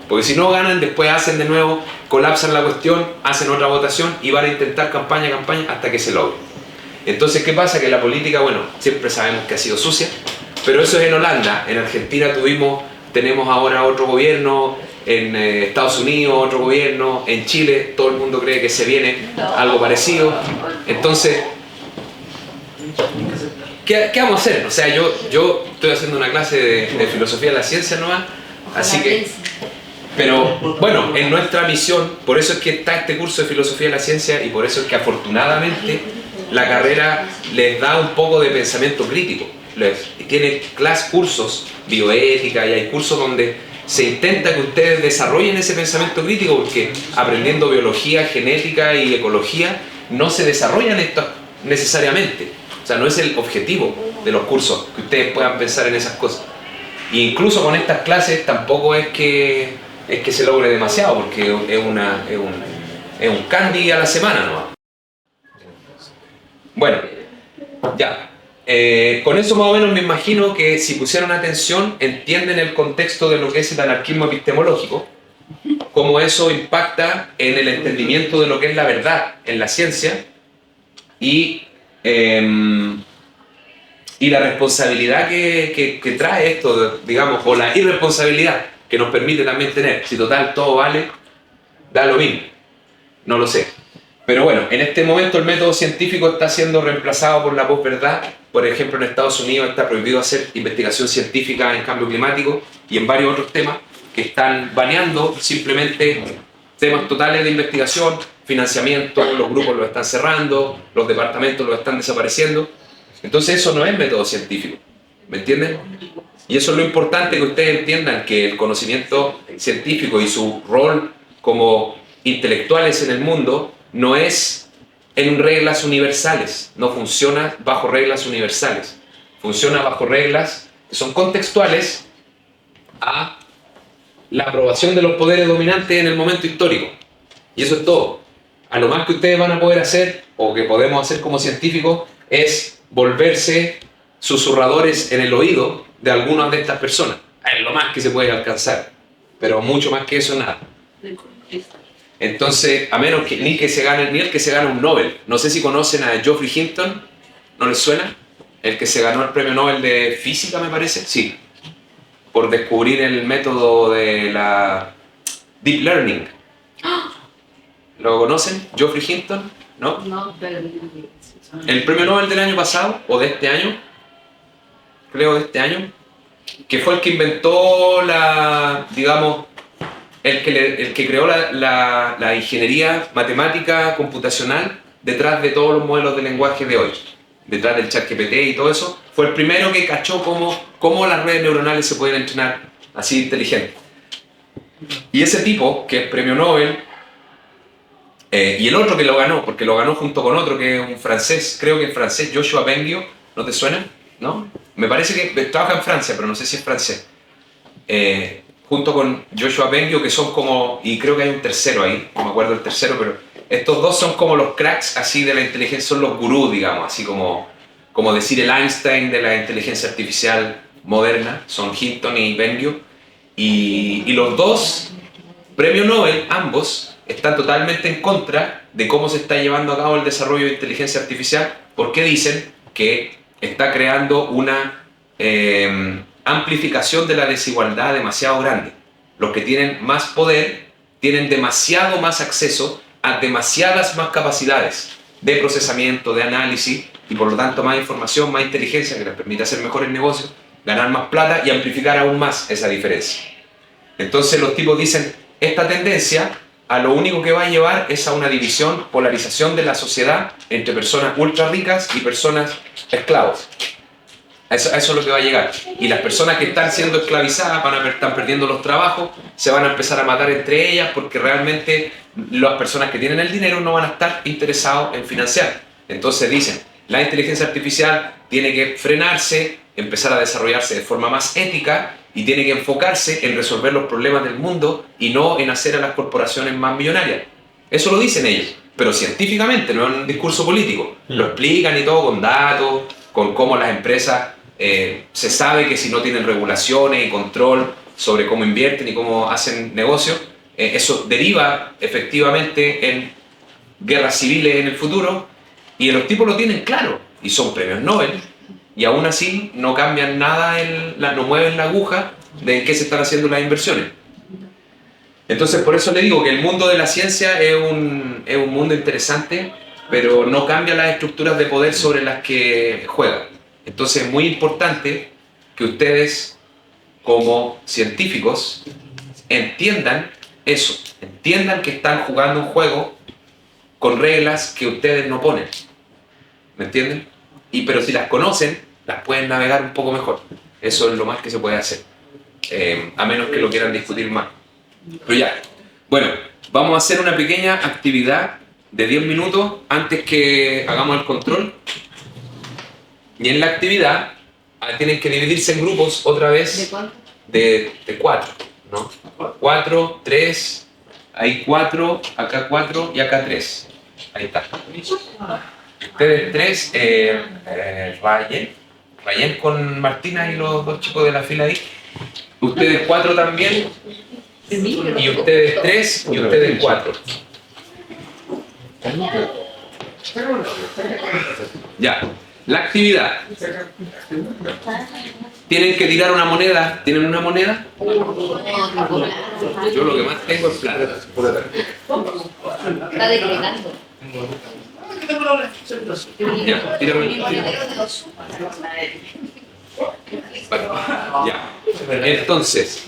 Porque si no ganan, después hacen de nuevo, colapsan la cuestión, hacen otra votación y van a intentar campaña hasta que se logre. Entonces, ¿qué pasa? Que la política, bueno, siempre sabemos que ha sido sucia, pero eso es en Holanda. En Argentina tenemos ahora otro gobierno, en Estados Unidos otro gobierno, en Chile todo el mundo cree que se viene algo parecido. Entonces, ¿qué vamos a hacer? O sea, yo estoy haciendo una clase de filosofía de la ciencia nomás, así que... Pero bueno, en nuestra misión, por eso es que está este curso de filosofía de la ciencia y por eso es que afortunadamente la carrera les da un poco de pensamiento crítico. Tiene cursos, bioética, y hay cursos donde se intenta que ustedes desarrollen ese pensamiento crítico, porque aprendiendo biología, genética y ecología no se desarrollan estas necesariamente. O sea, no es el objetivo de los cursos que ustedes puedan pensar en esas cosas. E incluso con estas clases tampoco es que se logre demasiado, porque es un candy a la semana, ¿no? Bueno, ya. Con eso más o menos me imagino que si pusieron atención entienden el contexto de lo que es el anarquismo epistemológico, cómo eso impacta en el entendimiento de lo que es la verdad en la ciencia y la responsabilidad que trae esto, digamos, o la irresponsabilidad que nos permite también tener. Si total todo vale, da lo mismo, no lo sé. Pero bueno, en este momento el método científico está siendo reemplazado por la posverdad. Por ejemplo, en Estados Unidos está prohibido hacer investigación científica en cambio climático y en varios otros temas que están baneando simplemente temas totales de investigación, financiamiento, los grupos los están cerrando, los departamentos los están desapareciendo. Entonces eso no es método científico, ¿me entienden? Y eso es lo importante, que ustedes entiendan que el conocimiento científico y su rol como intelectuales en el mundo no es en reglas universales, no funciona bajo reglas universales, funciona bajo reglas que son contextuales a la aprobación de los poderes dominantes en el momento histórico. Y eso es todo. A lo más que ustedes van a poder hacer, o que podemos hacer como científicos, es volverse susurradores en el oído de algunas de estas personas. Es lo más que se puede alcanzar, pero mucho más que eso, nada. Entonces, a menos que ni el que se gane un Nobel. No sé si conocen a Geoffrey Hinton, ¿no les suena? El que se ganó el premio Nobel de física, me parece. Sí, por descubrir el método de la Deep Learning. ¿Lo conocen? Geoffrey Hinton, ¿no? No, pero... El premio Nobel del año pasado, o de este año, creo de este año, que fue el que inventó el que creó la ingeniería matemática computacional detrás de todos los modelos de lenguaje de hoy, detrás del ChatGPT y todo eso. Fue el primero que cachó cómo las redes neuronales se pueden entrenar así inteligentes. Y ese tipo, que es premio Nobel, y el otro que lo ganó, porque lo ganó junto con otro que es un francés, creo que es francés, Joshua Bengio, ¿no te suena? ¿No? Me parece que trabaja en Francia, pero no sé si es francés. junto con Joshua Bengio, que son como, y creo que hay un tercero ahí, no me acuerdo el tercero, pero estos dos son como los cracks así de la inteligencia, son los gurús, digamos, así como decir el Einstein de la inteligencia artificial moderna, son Hinton y Bengio, y los dos, premio Nobel, ambos, están totalmente en contra de cómo se está llevando a cabo el desarrollo de inteligencia artificial, porque dicen que está creando una amplificación de la desigualdad demasiado grande. Los que tienen más poder tienen demasiado más acceso a demasiadas más capacidades de procesamiento, de análisis, y por lo tanto más información, más inteligencia que les permite hacer mejores negocios, ganar más plata y amplificar aún más esa diferencia. Entonces los tipos dicen, esta tendencia a lo único que va a llevar es a una división, polarización de la sociedad entre personas ultra ricas y personas esclavos. Eso es lo que va a llegar. Y las personas que están siendo esclavizadas están perdiendo los trabajos, se van a empezar a matar entre ellas porque realmente las personas que tienen el dinero no van a estar interesados en financiar. Entonces dicen, la inteligencia artificial tiene que frenarse, empezar a desarrollarse de forma más ética y tiene que enfocarse en resolver los problemas del mundo y no en hacer a las corporaciones más millonarias. Eso lo dicen ellos, pero científicamente, no en un discurso político. Lo explican y todo con datos, con cómo las empresas se sabe que si no tienen regulaciones y control sobre cómo invierten y cómo hacen negocios, eso deriva efectivamente en guerras civiles en el futuro, y los tipos lo tienen claro y son premios Nobel, y aún así no cambian nada, no mueven la aguja de en qué se están haciendo las inversiones. Entonces por eso le digo que el mundo de la ciencia es un mundo interesante, pero no cambia las estructuras de poder sobre las que juegan. Entonces es muy importante que ustedes, como científicos, entiendan eso, entiendan que están jugando un juego con reglas que ustedes no ponen, ¿me entienden? Pero si las conocen, las pueden navegar un poco mejor. Eso es lo más que se puede hacer, a menos que lo quieran discutir más. Pero ya, bueno, vamos a hacer una pequeña actividad de 10 minutos antes que hagamos el control. Y en la actividad tienen que dividirse en grupos otra vez. ¿De cuánto? De 4, ¿no? 4, 3, hay 4, acá 4 y acá 3. Ahí está. Ustedes 3, Ryan con Martina y los dos chicos de la fila ahí. Ustedes 4 también. Y ustedes 3 y ustedes 4. Ya. La actividad. Tienen que tirar una moneda. ¿Tienen una moneda? Yo lo que más tengo es plata. Está decretando. Ya, tírame. Vale, ya. Entonces,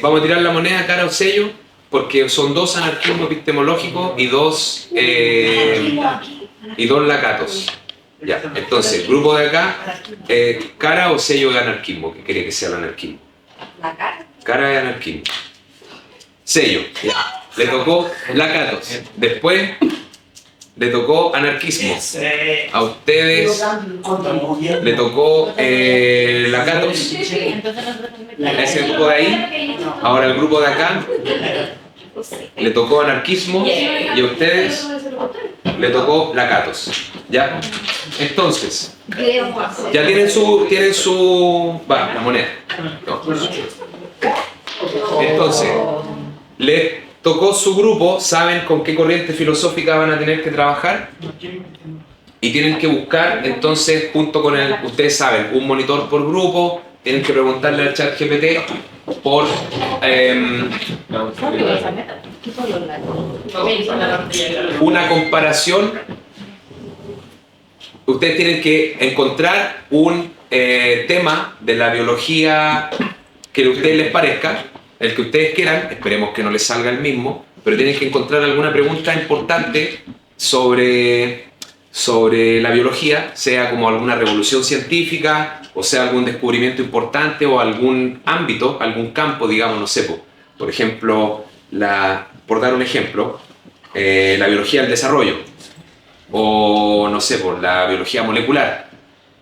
vamos a tirar la moneda cara o sello, porque son 2 anarquismo epistemológico y 2 lacatos. Ya, entonces, grupo de acá, cara o sello de anarquismo, ¿qué quiere que sea el anarquismo? La cara. Cara de anarquismo. Sello, ya. Le tocó lacatos. Después le tocó anarquismo. A ustedes le tocó lacatos. Ese grupo de ahí. Ahora el grupo de acá le tocó anarquismo y a ustedes le tocó lacatos. ¿Ya? Entonces, ya tienen su... Va, la moneda. No. Entonces, les tocó su grupo, saben con qué corriente filosófica van a tener que trabajar y tienen que buscar, entonces, junto con ustedes saben, un monitor por grupo, tienen que preguntarle al chat GPT por... una comparación. Ustedes tienen que encontrar un tema de la biología que a ustedes les parezca, el que ustedes quieran, esperemos que no les salga el mismo, pero tienen que encontrar alguna pregunta importante sobre la biología, sea como alguna revolución científica, o sea algún descubrimiento importante, o algún ámbito, algún campo, digamos, no sé, por ejemplo, por dar un ejemplo, la biología del desarrollo, o no sé, por la biología molecular,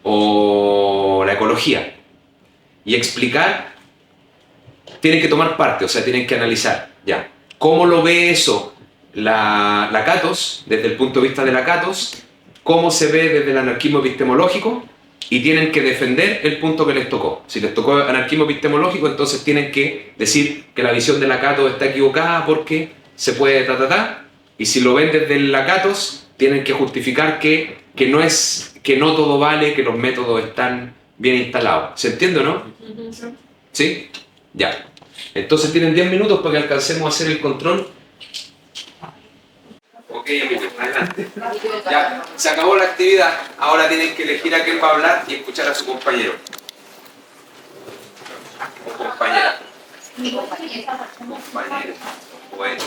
o la ecología, y explicar tienen que tomar parte, o sea, tienen que analizar, ya. ¿Cómo lo ve eso la Catos, desde el punto de vista de la Catos? ¿Cómo se ve desde el anarquismo epistemológico? Y tienen que defender el punto que les tocó. Si les tocó anarquismo epistemológico, entonces tienen que decir que la visión de la Catos está equivocada porque se puede y si lo ven desde la Catos, tienen que justificar que no todo vale, que los métodos están bien instalados. ¿Se entiende o no? ¿Sí? Ya. Entonces tienen 10 minutos para que alcancemos a hacer el control. Ok, amigos, adelante. Ya, se acabó la actividad. Ahora tienen que elegir a quién va a hablar y escuchar a su compañero. O compañera. Compañero. Bueno.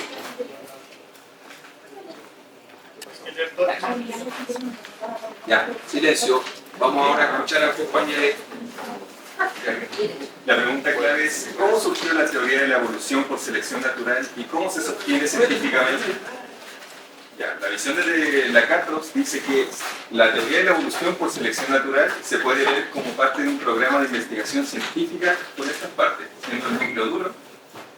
Ya, silencio. Vamos ahora a escuchar a su compañero. La pregunta clave es, ¿cómo surgió la teoría de la evolución por selección natural y cómo se sostiene científicamente? Ya, la visión de Lakatos dice que la teoría de la evolución por selección natural se puede ver como parte de un programa de investigación científica con estas partes, siendo el núcleo duro.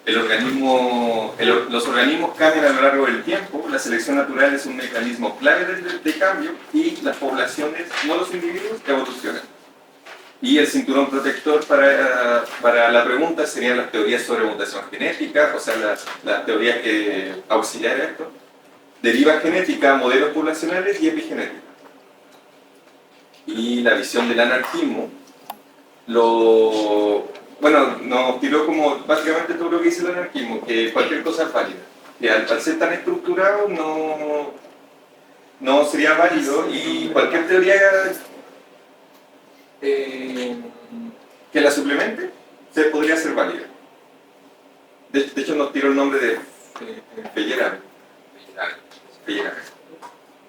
Los organismos cambian a lo largo del tiempo, la selección natural es un mecanismo clave de cambio y las poblaciones, no los individuos, evolucionan. Y el cinturón protector para la pregunta serían las teorías sobre mutación genética, o sea, las teorías auxiliares a esto, deriva genética, modelos poblacionales y epigenética. Y la visión del anarquismo, nos tiró como básicamente todo lo que dice el anarquismo, que cualquier cosa es válida. Que al ser tan estructurado no sería válido y cualquier teoría que la suplemente podría ser válida. De hecho nos tiró el nombre de Feyerabend.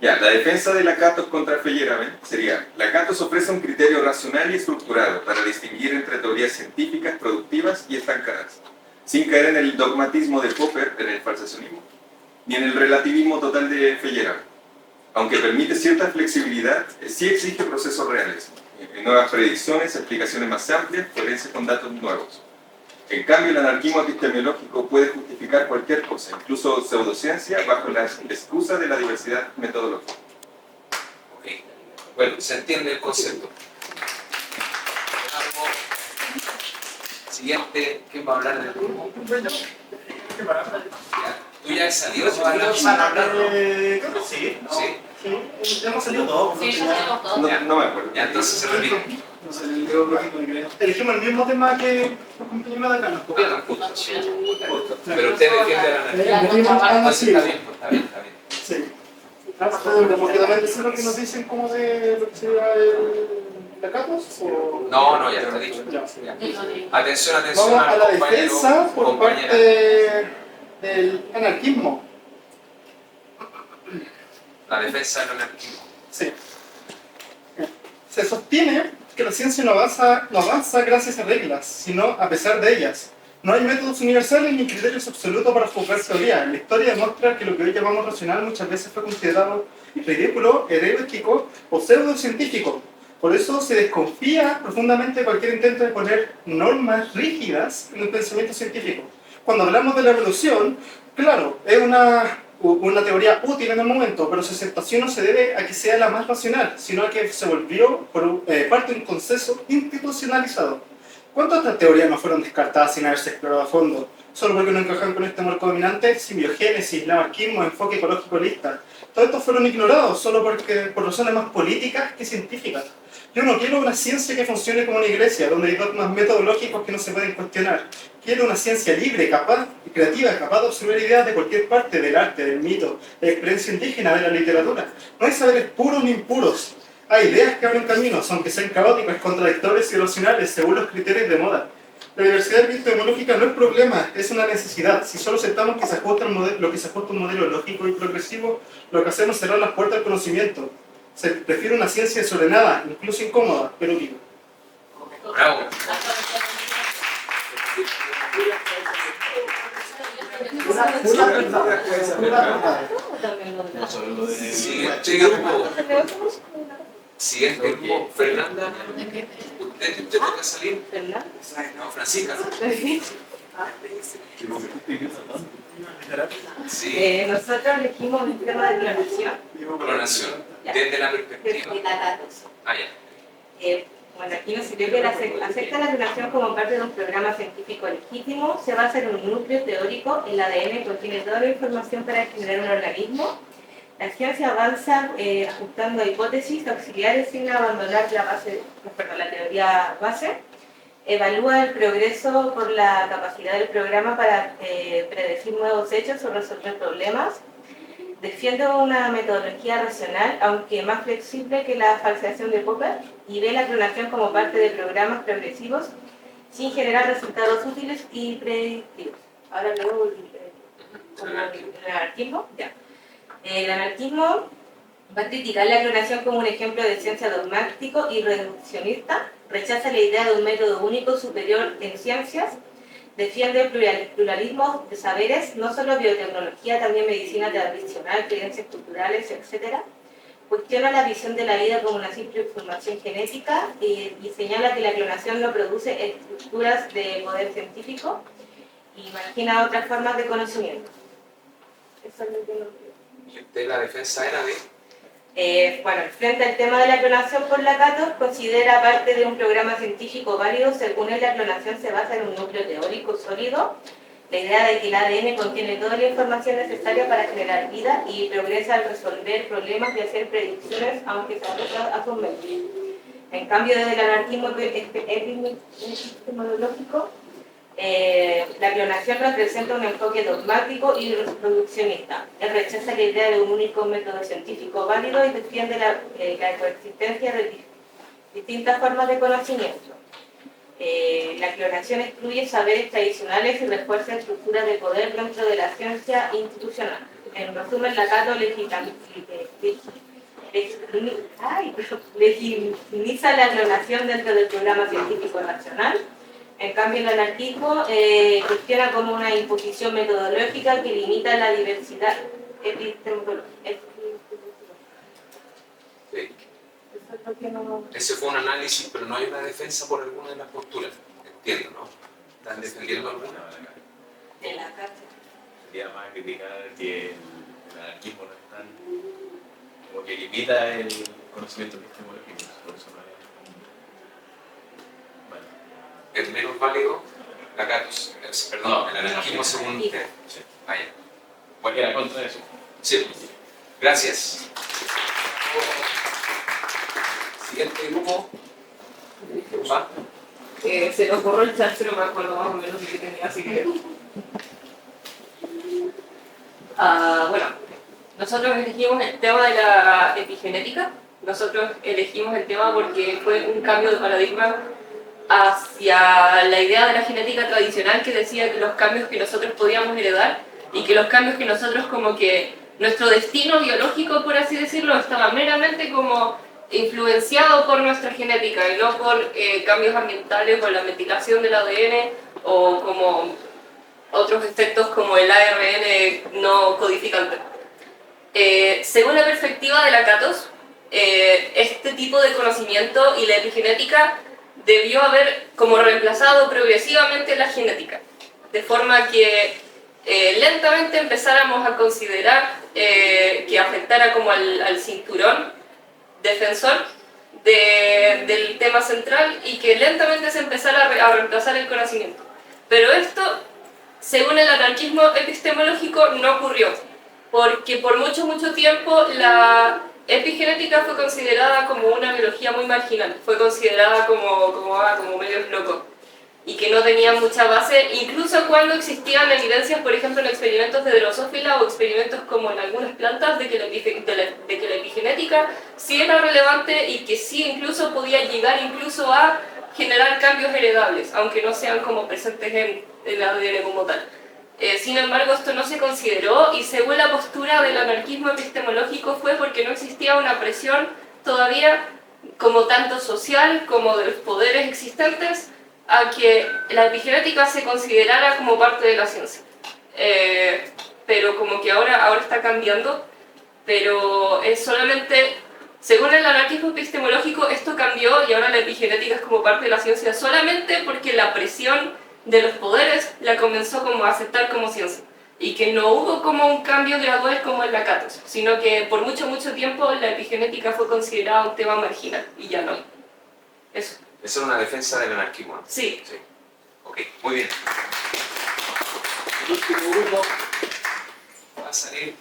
Ya, la defensa de Lakatos contra Feyerabend sería: Lakatos ofrece un criterio racional y estructurado para distinguir entre teorías científicas productivas y estancadas, sin caer en el dogmatismo de Popper, en el falsacionismo, ni en el relativismo total de Feyerabend. Aunque permite cierta flexibilidad, sí exige procesos reales, nuevas predicciones, explicaciones más amplias, coherencia con datos nuevos. En cambio, el anarquismo epistemológico puede justificar cualquier cosa, incluso pseudociencia, bajo la excusa de la diversidad metodológica. Ok. Bueno, se entiende el concepto. Siguiente, ¿quién va a hablar del grupo? ¿Tú ya has salido? Creo que sí. ¿No? ¿Sí? Sí, ya hemos salido todos. Sí, ya tenemos todo. No me acuerdo. Ya, entonces se repite. Elegimos el mismo tema que los compañeros de acá, ¿no? Pero usted defiende la anarquía. Entonces está bien, está bien. Sí. Como que también decir lo que nos dicen como de lo que sería el Lakatos o... No, ya está dicho. Ya. Atención Vamos a la compañero, defensa por compañera. parte del anarquismo. La defensa del anarquismo. Sí. Se sostiene que la ciencia no avanza gracias a reglas, sino a pesar de ellas. No hay métodos universales ni criterios absolutos para juzgar teoría. La historia demuestra que lo que hoy llamamos racional muchas veces fue considerado ridículo, herético o pseudocientífico. Por eso se desconfía profundamente de cualquier intento de poner normas rígidas en el pensamiento científico. Cuando hablamos de la evolución, claro, es una teoría útil en el momento, pero su aceptación no se debe a que sea la más racional, sino a que se volvió parte de un consenso institucionalizado. ¿Cuántas otras teorías no fueron descartadas sin haberse explorado a fondo? Solo porque no encajan con este marco dominante, simbiogénesis, lamarquismo, enfoque ecológico lista. Todos estos fueron ignorados solo por razones más políticas que científicas. Yo no quiero una ciencia que funcione como una iglesia, donde hay dogmas metodológicos que no se pueden cuestionar. Quiero una ciencia libre, capaz, creativa, capaz de observar ideas de cualquier parte, del arte, del mito, de la experiencia indígena, de la literatura. No hay saberes puros ni impuros. Hay ideas que abren caminos, aunque sean caóticas, contradictorias y irracionales, según los criterios de moda. La diversidad epistemológica no es problema, es una necesidad. Si solo aceptamos que se ajusta lo que se ajusta a un modelo lógico y progresivo, lo que hacemos es cerrar las puertas al conocimiento. Se prefiere una ciencia desordenada, incluso incómoda, pero viva. Bravo. Siguiente grupo, Fernanda. ¿Usted toca salir? No, Francisca. Sí, Nosotros elegimos el tema de clonación. clonación, desde la perspectiva. De la datos. Ah, ya. Bueno, aquí nos sirvió que acepta la clonación como parte de un programa científico legítimo, se basa en un núcleo teórico, el ADN contiene toda la información para generar un organismo. La ciencia avanza ajustando a hipótesis auxiliares sin abandonar la teoría base. Evalúa el progreso por la capacidad del programa para predecir nuevos hechos o resolver problemas. Defiende una metodología racional, aunque más flexible que la falseación de Popper, y ve la clonación como parte de programas progresivos sin generar resultados útiles y predictivos. Ahora luego el anarquismo. Ya. El anarquismo va a criticar la clonación como un ejemplo de ciencia dogmático y reduccionista, rechaza la idea de un método único superior en ciencias, defiende el pluralismo de saberes, no solo biotecnología, también medicina tradicional, creencias culturales, etc. Cuestiona la visión de la vida como una simple información genética y señala que la clonación no produce estructuras de poder científico y margina otras formas de conocimiento. Eso es lo que nos digo. La defensa era de... Bueno, frente al tema de la clonación por la CATOS, considera parte de un programa científico válido. Según él, la clonación se basa en un núcleo teórico sólido, la idea de que el ADN contiene toda la información necesaria para generar vida y progresa al resolver problemas y hacer predicciones, aunque se a sus mentes. En cambio, desde el anarquismo epistemológico, la clonación representa un enfoque dogmático y reproduccionista. Él rechaza la idea de un único método científico válido y defiende la coexistencia de distintas formas de conocimiento. La clonación excluye saberes tradicionales y refuerza estructuras de poder dentro de la ciencia institucional. En resumen, la CATO legitimiza la clonación dentro del programa científico nacional. En cambio, el anarquismo cuestiona como una imposición metodológica que limita la diversidad epistemológica. Sí. Ese fue un análisis, pero no hay una defensa por alguna de las posturas. Entiendo, ¿no? ¿Están defendiendo alguna? De la cárcel. Sería más criticar que el anarquismo no es tan... como que limita el conocimiento epistemológico, por eso no hay... ¿Es menos válido la CATOS? Perdón, No, el anarquismo según usted. Sí. Vaya. Bueno, era contra eso. Sí. Gracias. Siguiente grupo. ¿Va? Se nos borró el chat, pero me acuerdo más o menos de qué tenía, así que... bueno, nosotros elegimos el tema de la epigenética. Nosotros elegimos el tema porque fue un cambio de paradigma hacia la idea de la genética tradicional que decía que los cambios que nosotros podíamos heredar y que los cambios que nosotros como que nuestro destino biológico, por así decirlo, estaba meramente como influenciado por nuestra genética y no por cambios ambientales o la metilación del ADN o como otros efectos como el ARN no codificante. Según la perspectiva de la CATOS, este tipo de conocimiento y la epigenética debió haber como reemplazado progresivamente la genética, de forma que lentamente empezáramos a considerar que afectara como al cinturón defensor del tema central y que lentamente se empezara a reemplazar el conocimiento. Pero esto, según el anarquismo epistemológico, no ocurrió, porque por mucho tiempo la epigenética fue considerada como una biología muy marginal, fue considerada como medio loco y que no tenía mucha base, incluso cuando existían evidencias, por ejemplo, en experimentos de Drosophila o experimentos como en algunas plantas de que la epigenética sí era relevante y que sí incluso podía llegar incluso a generar cambios heredables, aunque no sean como presentes en el ADN como tal. Sin embargo, esto no se consideró y según la postura del anarquismo epistemológico fue porque no existía una presión todavía como tanto social como de los poderes existentes a que la epigenética se considerara como parte de la ciencia. Pero como que ahora está cambiando, pero es solamente, según el anarquismo epistemológico, esto cambió y ahora la epigenética es como parte de la ciencia solamente porque la presión de los poderes la comenzó como a aceptar como ciencia. Y que no hubo como un cambio gradual como en la Catos, sino que por mucho tiempo la epigenética fue considerada un tema marginal, y ya no. Eso. Eso es una defensa del anarquismo, ¿no? Sí. Sí. Ok, muy bien. El último grupo va a salir.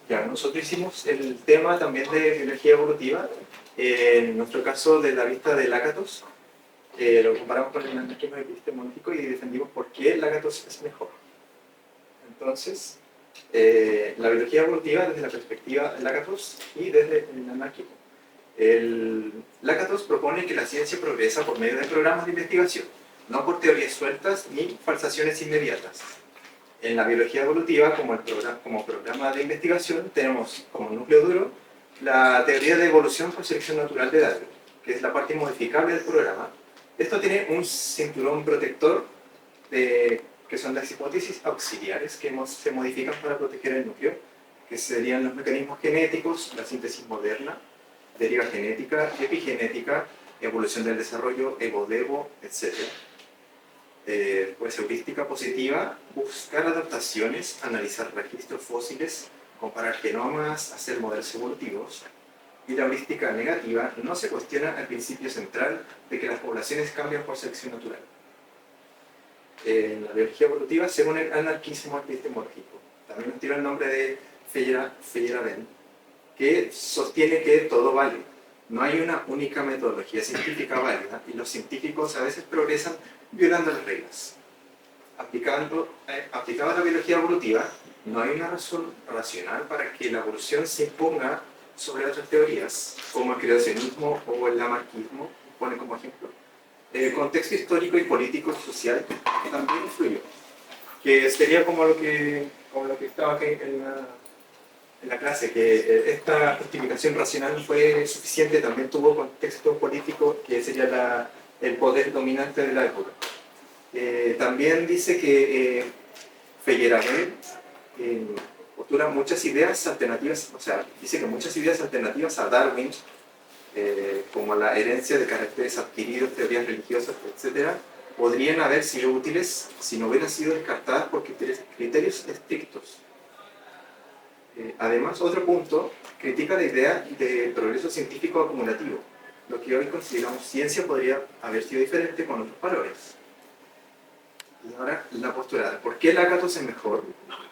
Ya, nosotros hicimos el tema también de biología evolutiva, en nuestro caso de la vista de Lakatos. Lo comparamos con el anarquismo epistemológico y defendimos por qué Lakatos es mejor. Entonces, la biología evolutiva desde la perspectiva de Lakatos y desde el anarquismo. Lakatos propone que la ciencia progresa por medio de programas de investigación, no por teorías sueltas ni falsaciones inmediatas. En la biología evolutiva, como programa de investigación, tenemos como núcleo duro la teoría de evolución por selección natural de Darwin, que es la parte modificable del programa. Esto tiene un cinturón protector que son las hipótesis auxiliares que se modifican para proteger el núcleo, que serían los mecanismos genéticos, la síntesis moderna, deriva genética, epigenética, evolución del desarrollo, evo-devo, etc. Pues heurística positiva, buscar adaptaciones, analizar registros fósiles, comparar genomas, hacer modelos evolutivos. Y la heurística negativa no se cuestiona el principio central de que las poblaciones cambian por selección natural. En la biología evolutiva, según el anarquismo epistemológico, también nos tiró el nombre de Feyerabend, que sostiene que todo vale. No hay una única metodología científica válida y los científicos a veces progresan violando las reglas. Aplicada a la biología evolutiva, no hay una razón racional para que la evolución se imponga sobre otras teorías, como el creacionismo o el lamarckismo, pone como ejemplo. El contexto histórico y político y social también influyó, que sería como lo que estaba aquí en la clase, que esta justificación racional no fue suficiente, también tuvo contexto político, que sería el poder dominante de la época. También dice que Feyerabend postula muchas ideas alternativas, o sea, dice que muchas ideas alternativas a Darwin, como la herencia de caracteres adquiridos, teorías religiosas, etc., podrían haber sido útiles si no hubieran sido descartadas por criterios estrictos. Además, otro punto, critica la idea de progreso científico acumulativo. Lo que hoy consideramos ciencia podría haber sido diferente con otros valores. Y ahora la postura, ¿por qué Lakatos es mejor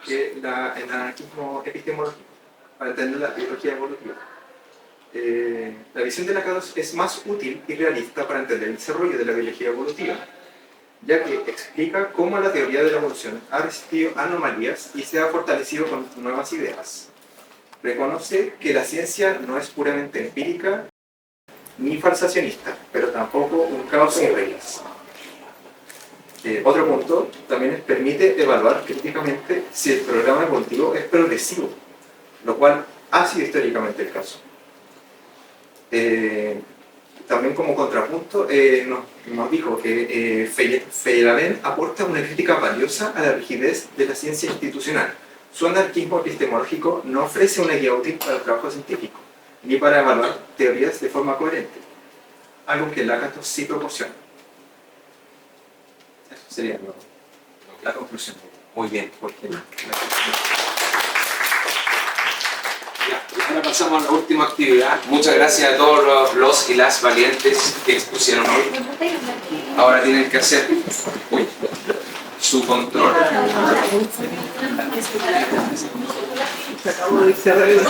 que el anarquismo epistemológico? Para entender la biología evolutiva. La visión de Lakatos es más útil y realista para entender el desarrollo de la biología evolutiva, ya que explica cómo la teoría de la evolución ha resistido anomalías y se ha fortalecido con nuevas ideas. Reconoce que la ciencia no es puramente empírica ni falsacionista, pero tampoco un caos sin reglas. Otro punto, también permite evaluar críticamente si el programa evolutivo es progresivo, lo cual ha sido históricamente el caso. También como contrapunto nos dijo que Feyerabend aporta una crítica valiosa a la rigidez de la ciencia institucional. Su anarquismo epistemológico no ofrece una guía útil para el trabajo científico, ni para evaluar teorías de forma coherente, algo que Lakatos sí proporciona. Eso sería la conclusión. Muy bien. Ahora pasamos a la última actividad. Muchas gracias a todos los y las valientes que expusieron hoy. Ahora tienen que hacer su control. Se acabó de cerrar el